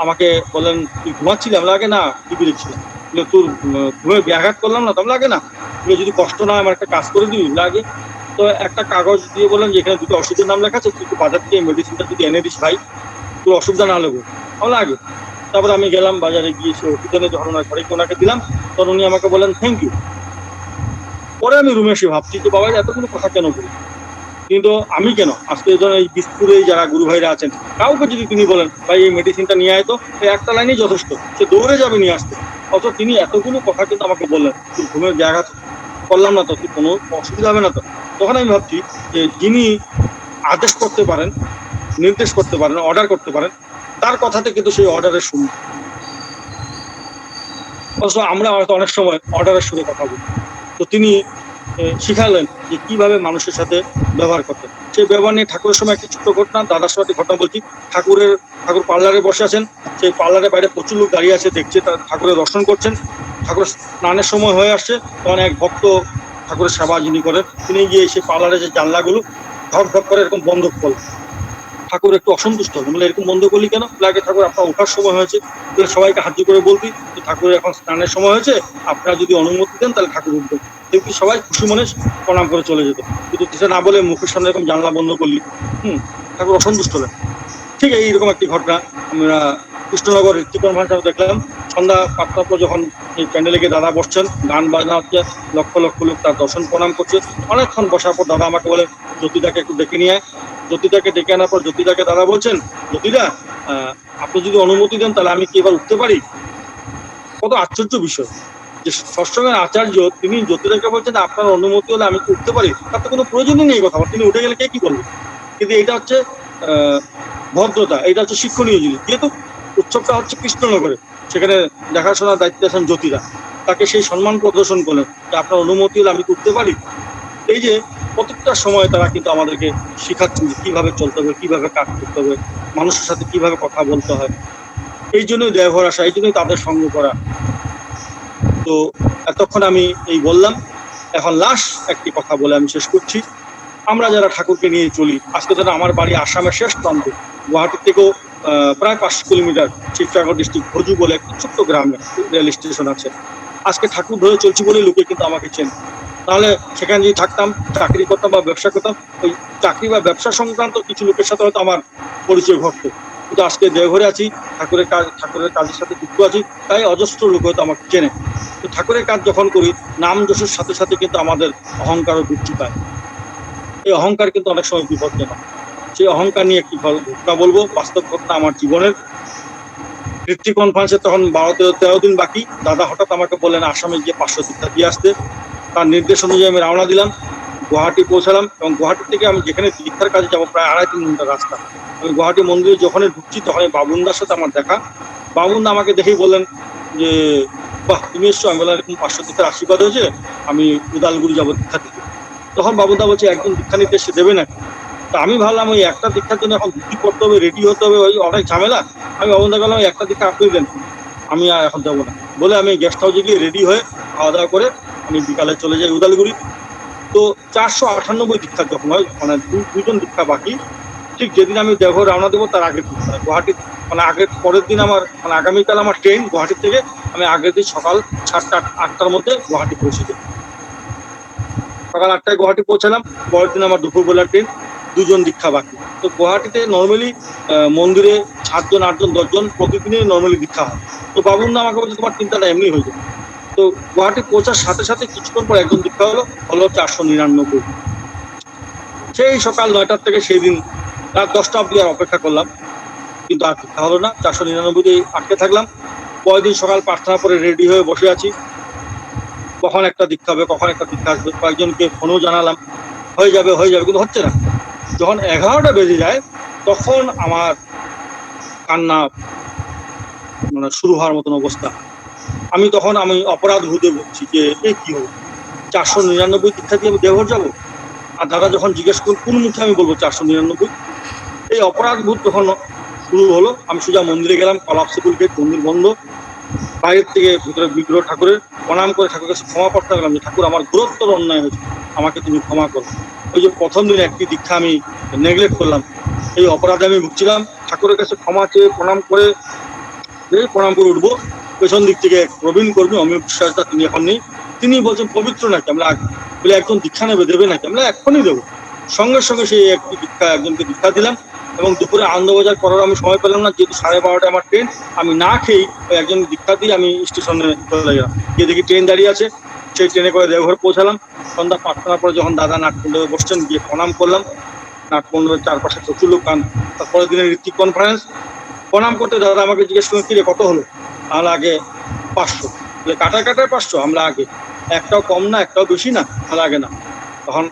আমাকে বললেন তুই ঘুমাচ্ছিলি? আমি লাগে না, টিভি দেখছিলাম। তোর ঘুমে ব্যাঘাত করলাম না? তবে লাগে না, যদি কষ্ট না হয় আমার একটা কাজ করে দিবি লাগে। তো একটা কাগজ দিয়ে বললেন যে এখানে 2টো ওষুধের নাম লেখা আছে, তুই একটু বাজার থেকে মেডিসিনটা যদি এনে দিস ভাই, তোর অসুবিধা না হলে আমার লাগে। তারপরে আমি গেলাম বাজারে, গিয়ে সে ওষুধ এনে যখন ঘরে ওনাকে দিলাম, তখন উনি আমাকে বলেন থ্যাংক ইউ। পরে আমি রুমে এসে ভাবছি যে বাবা এতগুলো কথা কেন বলি, কিন্তু আমি কেন আজকে ধরেন এই বিস্কুরে যারা গুরু ভাইরা আছেন, কাউকে যদি তিনি বলেন ভাই এই মেডিসিনটা নিয়ে আয়, তো এই একটা লাইনেই যথেষ্ট, সে দৌড়ে যাবে নিয়ে আসতে। অথচ তিনি এতগুলো কথা কিন্তু আমাকে বললেন, তুই ঘুমের ব্যাঘাত করলাম না তো, তুই কোনো অসুবিধা হবে না তো। তখন আমি ভাবছি যে যিনি আদেশ করতে পারেন, নির্দেশ করতে পারেন, অর্ডার করতে পারেন, তার কথাতে কিন্তু সেই অর্ডারের শুনি। অথচ আমরা হয়তো অনেক সময় অর্ডারের সুরে কথা বলি। তো তিনি শিখালেন যে কিভাবে মানুষের সাথে ব্যবহার করতে। সেই ব্যবহার নিয়ে ঠাকুরের সময় একটি ছোট্ট ঘটনা, দাদার সময় একটি ঘটনা বলছি। ঠাকুর পার্লারে বসে আছেন, সেই পার্লারের বাইরে প্রচুর লোক দাঁড়িয়ে আছে, দেখছে তারা ঠাকুরের দর্শন করছেন। ঠাকুরের স্নানের সময় হয়ে আসছে, তখন এক ভক্ত ঠাকুরের সেবা যিনি করেন, তিনি গিয়ে সেই পার্লারের যে জানলাগুলো ধক ধক করে এরকম বন্ধ করলেন। ঠাকুর একটু অসন্তুষ্ট হলেন, বলে এরকম বন্ধ করলি কেন? লাগে ঠাকুর আপনার ওঠার সময় হয়েছে। সবাইকে হাত করে বলতি যে ঠাকুরের এখন স্নানের সময় হয়েছে, আপনারা যদি অনুমতি দেন তাহলে ঠাকুর উঠবেন। দেখবি সবাই খুশি মনে প্রণাম করে চলে যেত, কিন্তু কিছু না বলে মুখের সামনে এরকম জানলা বন্ধ করলি। ঠাকুর অসন্তুষ্ট হলেন। ঠিক এইরকম একটি ঘটনা আমরা কৃষ্ণনগর ঋত্বিকন ভাষা দেখলাম। সন্ধ্যা 5টা পর যখন এই প্যান্ডেলে গিয়ে দাদা বসছেন, গান বাজনা হচ্ছে, লক্ষ লক্ষ লোক তার দর্শন প্রণাম করছে। অনেকক্ষণ বসার পর দাদা আমাকে বলে জ্যোতিদাকে একটু ডেকে নিয়ে আয়। জ্যোতিদাকে ডেকে আনার পর জ্যোতিদাকে দাদা বলছেন, জ্যোতিদা আপনি যদি অনুমতি দেন তাহলে আমি কি এবার উঠতে পারি? কত আশ্চর্য বিষয় যে সৎসঙ্গের আচার্য তিনি জ্যোতিদাকে বলছেন আপনার অনুমতি হলে আমি কি উঠতে পারি? তার তো কোনো প্রয়োজনই নেই কথা, তিনি উঠে গেলে কে কি করবে? কিন্তু এটা হচ্ছে ভদ্রতা, এটা হচ্ছে শিক্ষণীয় জিনিস। যেহেতু উৎসবটা হচ্ছে কৃষ্ণনগরে, সেখানে দেখাশোনার দায়িত্বে আছেন জ্যোতিদা, তাকে সেই সম্মান প্রদর্শন করলেন যে আপনার অনুমতি হলে আমি করতে পারি। এই যে প্রত্যেকটা সময় তারা কিন্তু আমাদেরকে শেখাচ্ছেন যে কিভাবে চলতে হবে, কিভাবে কাজ করতে হবে, মানুষের সাথে কিভাবে কথা বলতে হয়। এই জন্যই দেওঘর আসা, এই জন্যই তাদের সঙ্গ করা। তো এতক্ষণ আমি এই বললাম। এখন লাস্ট একটি কথা বলে আমি শেষ করছি। আমরা যারা ঠাকুরকে নিয়ে চলি, আজকে ধরো আমার বাড়ি আসামের শেষ প্রান্তে, গুয়াহাটি থেকেও প্রায় 500 কিলোমিটার, শিবসাগর ডিস্ট্রিক্ট ভোজু বলে একটা ছোট্ট গ্রামে রেল স্টেশন আছে। আজকে ঠাকুর ধরে চলছি বলে লোকে কিন্তু আমাকে চেনে। তাহলে সেখানে যদি থাকতাম, চাকরি করতাম বা ব্যবসা করতাম, ওই চাকরি বা ব্যবসা সংক্রান্ত কিছু লোকের সাথে হয়তো আমার পরিচয় ঘটতো। কিন্তু আজকে দেওঘরে আছি, ঠাকুরের কাজের সাথে যুক্ত আছি, তাই অজস্র লোক হয়তো আমাকে চেনে। তো ঠাকুরের কাজ যখন করি, নাম যশের সাথে সাথে কিন্তু আমাদের অহংকারও বৃদ্ধি পায়। এই অহংকার কিন্তু অনেক সময় বিপজ্জনক। সেই অহংকার নিয়ে একটি ঘটনা বলবো, বাস্তব ঘটনা আমার জীবনের। ঋত্বিক কনফারেন্সে তখন 12-13 দিন বাকি। দাদা হঠাৎ আমাকে বললেন আসামে গিয়ে 500 দীক্ষা দিয়ে আসতে। তার নির্দেশ অনুযায়ী আমি রওনা দিলাম, গুয়াহাটি পৌঁছালাম। এবং গুয়াহাটি থেকে আমি যেখানে দীক্ষার কাজে যাবো, প্রায় 2.5-3 ঘন্টার রাস্তা। আমি গুয়াহাটি মন্দিরে যখনই ঢুকছি, তখনই বাবুনদার সাথে আমার দেখা। বাবুনদা আমাকে দেখেই বললেন যে, বাহ, তুমি এসছো। আমি বললাম এরকম 500 দীক্ষার আশীর্বাদ হয়েছে, আমি উদালগুড়ি যাবো দীক্ষা দিতে। তখন বাবুদা বলছে, একজন দীক্ষা নিতে এসে দেবে না? তা আমি ভাবলাম ওই একটা দীক্ষার জন্য এখন ধুতি করতে হবে, রেডি হতে হবে, ওই অনেক ঝামেলা। আমি বাবুদা বললাম, ওই একটা দীক্ষা আপনি দেন, আমি আর এখন যাবো না। বলে আমি গেস্ট হাউসে গিয়ে রেডি হয়ে খাওয়া দাওয়া করে আমি বিকালে চলে যাই উদালগুড়ি। তো 498 দীক্ষা যখন হয়, মানে দুজন দীক্ষা বাকি, ঠিক যেদিন আমি দেওঘর রওনা দেবো তার আগের দিন, মানে গুয়াহাটি, মানে আগের পরের দিন আমার, মানে আগামীকাল আমার ট্রেন গুয়াহাটি থেকে। আমি আগের দিন সকাল 7টা-8টার মধ্যে গুয়াহাটি পৌঁছে যাই। সকাল 8টায় গুয়াহাটি পৌঁছালাম। পরের দিন আমার দুপুরবেলা ট্রেন, দুজন দীক্ষা বাকি। তো গুয়াহাটিতে নর্মালি মন্দিরে 7জন, 8জন, 10জন প্রতিদিনই নর্মালি দীক্ষা হয়। তো বাবুনদা আমাকে বলছে, তোমার 3টাটা এমনি হয়ে যাবে। তো গুয়াহাটি পৌঁছার সাথে সাথে কিছুক্ষণ পর একজন দীক্ষা হলো 499। সেই সকাল 9টার থেকে সেই দিন রাত 10টা অব্দি আর অপেক্ষা করলাম, কিন্তু আর দীক্ষা হলো না। 499 আটকে থাকলাম। পরের দিন সকাল প্রার্থনা করে রেডি হয়ে বসে আছি, কখন একটা দীক্ষা হবে, কখন একটা দীক্ষা আসবে। কয়েকজনকে ফোনও জানালাম, হয়ে যাবে হয়ে যাবে, কিন্তু হচ্ছে না। যখন 11টা বেজে যায়, তখন আমার কান্না মানে শুরু হওয়ার মতন অবস্থা। আমি অপরাধ বোধে বলছি যে এ কি হলো, 499 দীক্ষা দিয়ে আমি দেওঘর যাবো। আর দাদা যখন জিজ্ঞেস করুন কোন মুখে আমি বলবো 499, এই অপরাধ বোধ যখন শুরু হলো, আমি সোজা মন্দিরে গেলাম। কলাপসিবল গেট, মন্দির বন্ধ। বাইরের থেকে ভিতরে বিগ্রহ ঠাকুরের প্রণাম করে ঠাকুরের কাছে ক্ষমা প্রার্থনা করলাম যে, ঠাকুর, আমার গুরুত্বর অন্যায় হয়েছে, আমাকে তুমি ক্ষমা করো। ওই যে প্রথম দিন একটি দীক্ষা আমি নেগলেক্ট করলাম, এই অপরাধে আমি ভুগছিলাম। ঠাকুরের কাছে ক্ষমা চেয়ে প্রণাম করে উঠবো, পেছন দিক থেকে প্রবীণ কর্মী অমিয় বিশ্বাসদা, তিনি এখন নেই। তিনি বলছেন পবিত্র নাকি, আমরা বলে একজন দীক্ষা দেবে নাকি, আমরা এখনই দেবো। সঙ্গে সঙ্গে সেই একজনকে দীক্ষা দিলাম। এবং দুপুরে আনন্দবাজার করার আমি সময় পেলাম না, যেহেতু 12:30 আমার ট্রেন। আমি না খেয়েই ওই একজন দীক্ষা দিয়ে আমি স্টেশনে চলে গেলাম। গিয়ে দেখি ট্রেন দাঁড়িয়ে আছে, সেই ট্রেনে করে দেওঘর পৌঁছালাম। সন্ধ্যা 5টার পরে যখন দাদা নাটমণ্ডপে বসছেন, গিয়ে প্রণাম করলাম। নাটমণ্ডপের চারপাশে প্রচুর লোক। তারপরের দিনের ঋত্বিক কনফারেন্স। প্রণাম করতে দাদা আমাকে জিজ্ঞেস করেন, কিরে কত হলো? তাহলে আগে 500। বলে কাটায় 500? আমরা আগে, একটাও কম না একটাও বেশি না, তাহলে আগে না। তখন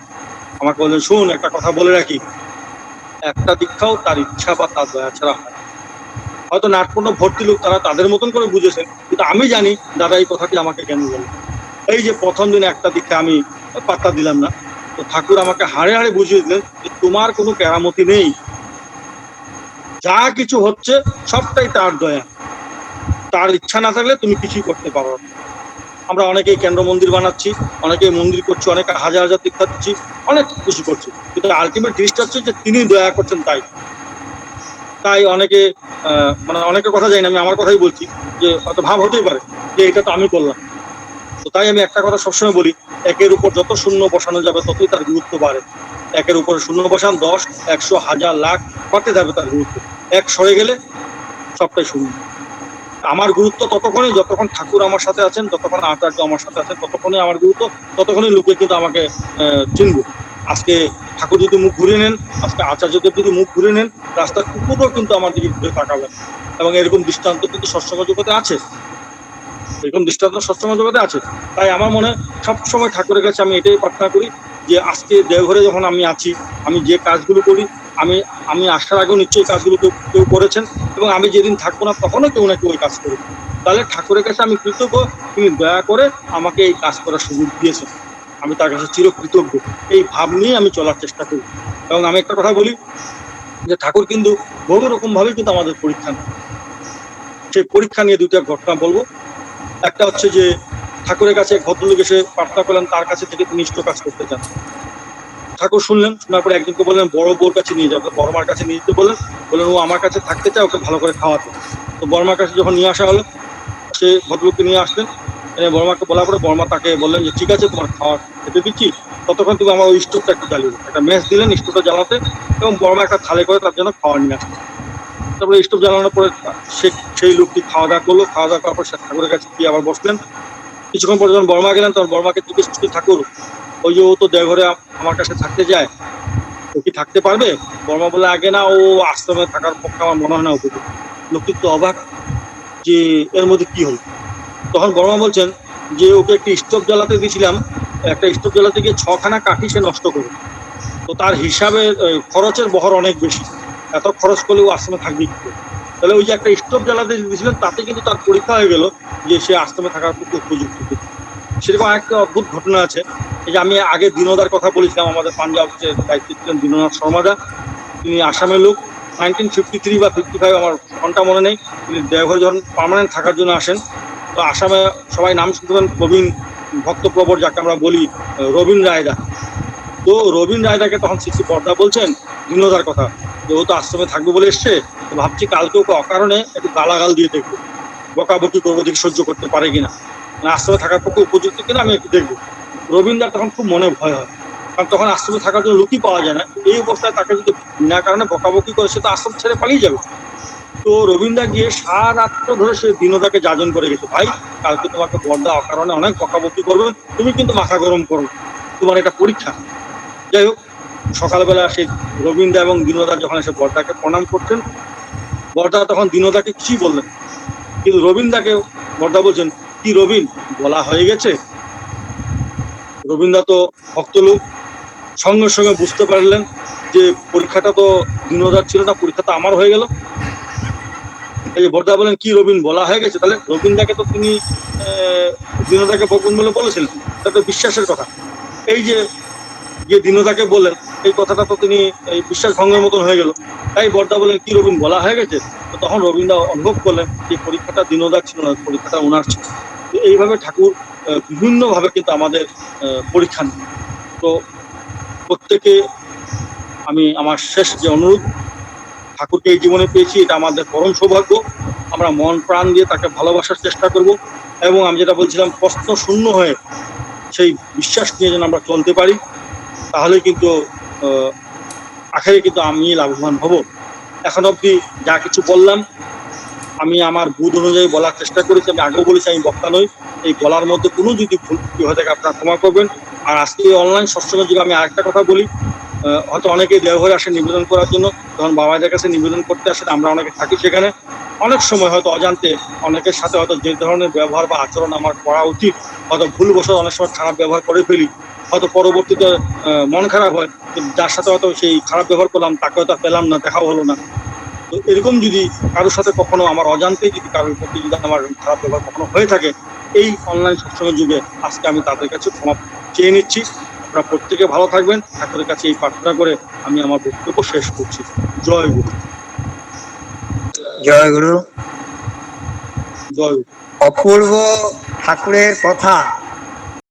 আমাকে বললেন, শুন, একটা কথা বলে রাখি, একটা দীক্ষাও তার ইচ্ছা বা তার দয়া ছাড়া হয়। হয়তো নাটমণ্ডপ ভর্তি লোক, তারা তাদের মতন করে বুঝেছেন, কিন্তু আমি জানি দাদা এই কথাটি আমাকে কেন বলেন। এই যে প্রথম দিন একটা দীক্ষা আমি পাত্তা দিলাম না, তো ঠাকুর আমাকে হাড়ে হাড়ে বুঝিয়ে দিলেন যে তোমার কোনো কেরামতি নেই, যা কিছু হচ্ছে সবটাই তার দয়া। তার ইচ্ছা না থাকলে তুমি কিছুই করতে পারো না। আমরা অনেকেই কেন্দ্র মন্দির বানাচ্ছি, অনেকেই মন্দির করছি, অনেকে হাজার হাজার দীক্ষা দিচ্ছি, অনেক কিছু করছি, কিন্তু আলটিমেট জিনিসটা হচ্ছে যে তিনি দয়া করছেন। তাই অনেকে মানে অনেকের কথা জানি না, আমি আমার কথাই বলছি, যে হয়তো ভাব হতেই পারে যে এটা তো আমি করলাম। তো তাই আমি একটা কথা সবসময় বলি, একের উপর যত শূন্য বসানো যাবে ততই তার গুরুত্ব বাড়ে। একের উপরে শূন্য বসান, 10, 100, 1000, লাখ বাড়তে যাবে তার গুরুত্ব। এক সরে গেলে সবটাই শূন্য। আমার গুরুত্ব ততক্ষণই যতক্ষণ ঠাকুর আমার সাথে আছেন, ততক্ষণ আচার্য আমার সাথে আছেন, ততক্ষণই আমার গুরুত্ব, ততক্ষণই লোকে কিন্তু আমাকে চিনব। আজকে ঠাকুর যদি মুখ ঘুরে নেন, আজকে আচার্যদেব যদি মুখ ঘুরে নেন, রাস্তার কুকুরও কিন্তু আমার দিকে ঘুরে তাকাবেন। এবং এরকম দৃষ্টান্ত কিন্তু সৎসঙ্গ জগতে আছে, সৎসঙ্গ জগতে আছে। তাই আমার মনে সবসময় ঠাকুরের কাছে আমি এটাই প্রার্থনা করি যে আজকে দেওঘরে যখন আমি আছি, আমি যে কাজগুলো করি, আমি আসার আগেও নিশ্চয়ই কাজগুলো কেউ করেছেন, এবং আমি যেদিন থাকবো না তখনও কেউ না কেউ ওই কাজ করবে। তাহলে ঠাকুরের কাছে আমি কৃতজ্ঞ, তিনি দয়া করে আমাকে এই কাজ করার সুযোগ দিয়েছেন। আমি তার কাছে চিরকৃতজ্ঞ। এই ভাব নিয়ে আমি চলার চেষ্টা করি। এবং আমি একটা কথা বলি যে ঠাকুর কিন্তু বহু রকম ভাবে কিন্তু আমাদের পরীক্ষা নেয়। সেই পরীক্ষা নিয়ে দুইটা ঘটনা বলবো। একটা হচ্ছে যে ঠাকুরের কাছে এক ভদ্রলোক এসে প্রার্থনা করলেন, তার কাছে থেকে তিনি ইষ্ট কাজ করতে চান। ঠাকুর শুনলেন, শোনার পরে একজনকে বললেন বড় বউর কাছে নিয়ে যাবে, বড় মার কাছে নিয়ে যেতে বললেন। বললেন ও আমার কাছে থাকতে চায়, ওকে ভালো করে খাওয়াতে। তো বড় মার কাছে যখন নিয়ে আসা হলো, সে ভদ্রলোককে নিয়ে আসলেন। বড় মাকে বলার পরে বড় মা তাকে বললেন যে ঠিক আছে, তোমার খাওয়া খেতে দিচ্ছি, ততক্ষণ তুমি আমার ওই স্টোভটা একটু জ্বালিয়ে দাও। একটা ম্যাচ দিলেন স্টোভটা জ্বালাতে, এবং বড় মা একটা থালে করে তার জন্য খাওয়া নিয়ে আসলেন। তারপরে স্টোভ জ্বালানোর পরে সেই লোকটি খাওয়া দাওয়া করলো। খাওয়া দাওয়া করার পর সে ঠাকুরের কাছে গিয়ে আবার বসলেন। কিছুক্ষণ পরে যখন বড়মা গেলেন, তখন বড়মাকে জিজ্ঞেস করছে, ঠাকুর ওই যে ও তো দেওঘরে আমার কাছে থাকতে যায়, ও কি থাকতে পারবে? বড়মা বলে আগে না, ও আশ্রমে থাকার পক্ষে আমার মনে হয় না উপযুক্ত। লোকটি তো অবাক যে এর মধ্যে কি হলো। তখন বড়মা বলছেন যে ওকে একটি স্টোভ জ্বালাতে দিয়েছিলাম, একটা স্টোভ জ্বালাতে গিয়ে 6খানা কাঠি সে নষ্ট করে। তো তার হিসাবে খরচের বহর অনেক বেশি। এত খরচ করলে ও আশ্রমে থাকবে কি করে? তাহলে ওই যে একটা স্টোভ জ্বালাতে দিয়েছিলেন, তাতে কিন্তু তার পরীক্ষা হয়ে গেল যে সে আশ্রমে থাকার পক্ষে উপযুক্ত। সেরকম একটা অদ্ভুত ঘটনা আছে। এই যে আমি আগে দীনদার কথা বলেছিলাম, আমাদের পাঞ্জাব যে দায়িত্বে ছিলেন দীননাথ শর্মাদা, তিনি আসামের লোক। 1953 বা 55 আমার ঘন্টা মনে নেই, তিনি দেওঘর যখন পার্মানেন্ট থাকার জন্য আসেন। তো আসামে সবাই নাম শুনতেন প্রবীণ ভক্তপ্রবর, যাকে আমরা বলি রবীন রায়দা। তো রবীন রায়দাকে তখন শ্রী বর্দা বলছেন দীনদার কথা, যে ও তো আশ্রমে থাকবে বলে এসছে, তো ভাবছি কালকে ওকে অকারণে একটু গালাগাল দিয়ে দেখবো, বকাবকি করবো, দেখি সহ্য করতে পারে কিনা, আশ্রমে থাকার পক্ষে উপযুক্ত কিনা আমি একটু দেখবো। রবীন্দ্র তখন খুব মনে ভয় হয়, কারণ তখন আশ্রমে থাকার জন্য লোকই পাওয়া যায় না। এই অবস্থায় তাকে যদি বিনা কারণে বকাবকি করে, সে তো আশ্রম ছেড়ে পালিয়ে যাবে। তো রবীন্দ্র গিয়ে সারাত্র ধরে সে দীনদাকে যাজন করে গেছে, ভাই কালকে তোমাকে বর্দা অকারণে অনেক বকাবকি করবে, তুমি কিন্তু মাথা গরম করো, তোমার এটা পরীক্ষা। যাই হোক, সকালবেলা সেই রবীন্দ্র এবং দীনদা যখন এসে বর্দাকে প্রণাম করছেন, বর্দা তখন দীনদাকে কিছুই বললেন, কিন্তু রবীন্দ্রকে বর্দা বলছেন, কি রবীন, বলা হয়ে গেছে? রবীন্দ্র তো ভক্ত লোক, সঙ্গে সঙ্গে বুঝতে পারলেন যে পরীক্ষাটা তো দীনদার ছিল না, পরীক্ষা তো আমার হয়ে গেল। এই যে বর্দা বলেন, কি রবীন, বলা হয়ে গেছে? তাহলে রবীন্দ্রকে তো তিনি দীনদাকে বকুন বলে বলেছিলেন, এটা তো বিশ্বাসের কথা। এই যে দীনদাকে বললেন, এই কথাটা তো তিনি এই বিশ্বাস ভঙ্গের মতন হয়ে গেল। তাই বর্দা বলেন, কি রবীন, বলা হয়ে গেছে? তো তখন রবীন্দ্র অনুভব করলেন যে পরীক্ষাটা দীনদার ছিল না, পরীক্ষাটা ওনার ছিল। তো এইভাবে ঠাকুর বিভিন্ন ভাবে কিন্তু আমাদের পরীক্ষা নেন। তো প্রত্যেকে আমি আমার শেষ যে অনুরোধ, ঠাকুরকে এই জীবনে পেয়েছি, এটা আমাদের পরম সৌভাগ্য। আমরা মন প্রাণ দিয়ে তাকে ভালোবাসার চেষ্টা করব, এবং আমি যেটা বলছিলাম, প্রশ্ন শূন্য হয়ে সেই বিশ্বাস নিয়ে যেন আমরা চলতে পারি, তাহলে কিন্তু আখেরে কিন্তু আমি লাভবান হব। এখন অবধি যা কিছু বললাম, আমি আমার বুধ অনুযায়ী বলার চেষ্টা করেছি। আমি আগেও বলেছি আমি বক্তা নই, এই বলার মধ্যে কোনো যদি ভুল ত্রুটি হয়ে থাকে আপনারা ক্ষমা করবেন। আর আজকে অনলাইন সৎসঙ্গের যুগে আমি আরেকটা কথা বলি, হয়তো অনেকেই দেওঘরে আসে নিবেদন করার জন্য, যখন বাবাদের কাছে নিবেদন করতে আসেন, আমরা অনেকে থাকি সেখানে, অনেক সময় হয়তো অজান্তে অনেকের সাথে হয়তো যে ধরনের ব্যবহার বা আচরণ আমার করা উচিত, হয়তো ভুলবশত অনেক সময় খারাপ ব্যবহার করে ফেলি, হয়তো পরবর্তীতে মন খারাপ হয়, যার সাথে হয়তো সেই খারাপ ব্যবহার করলাম তাকে হয়তো পেলাম না, দেখাও হলো না। তো এরকম যদি কারোর সাথে কখনো আমার অজান্তেই যদি কারোর প্রতি যদি আমার খারাপ ব্যবহার কখনো হয়ে থাকে, এই অনলাইন সৎসঙ্গের যুগে আজকে আমি তাদের কাছে ক্ষমা চেয়ে নিচ্ছি। আপনারা প্রত্যেকে ভালো থাকবেন, ঠাকুরের কাছে এই প্রার্থনা করে আমি আমার বক্তব্য শেষ করছি। জয় গুরু। জয় গুরু। জয় গুরু। অপূর্ব ঠাকুরের কথা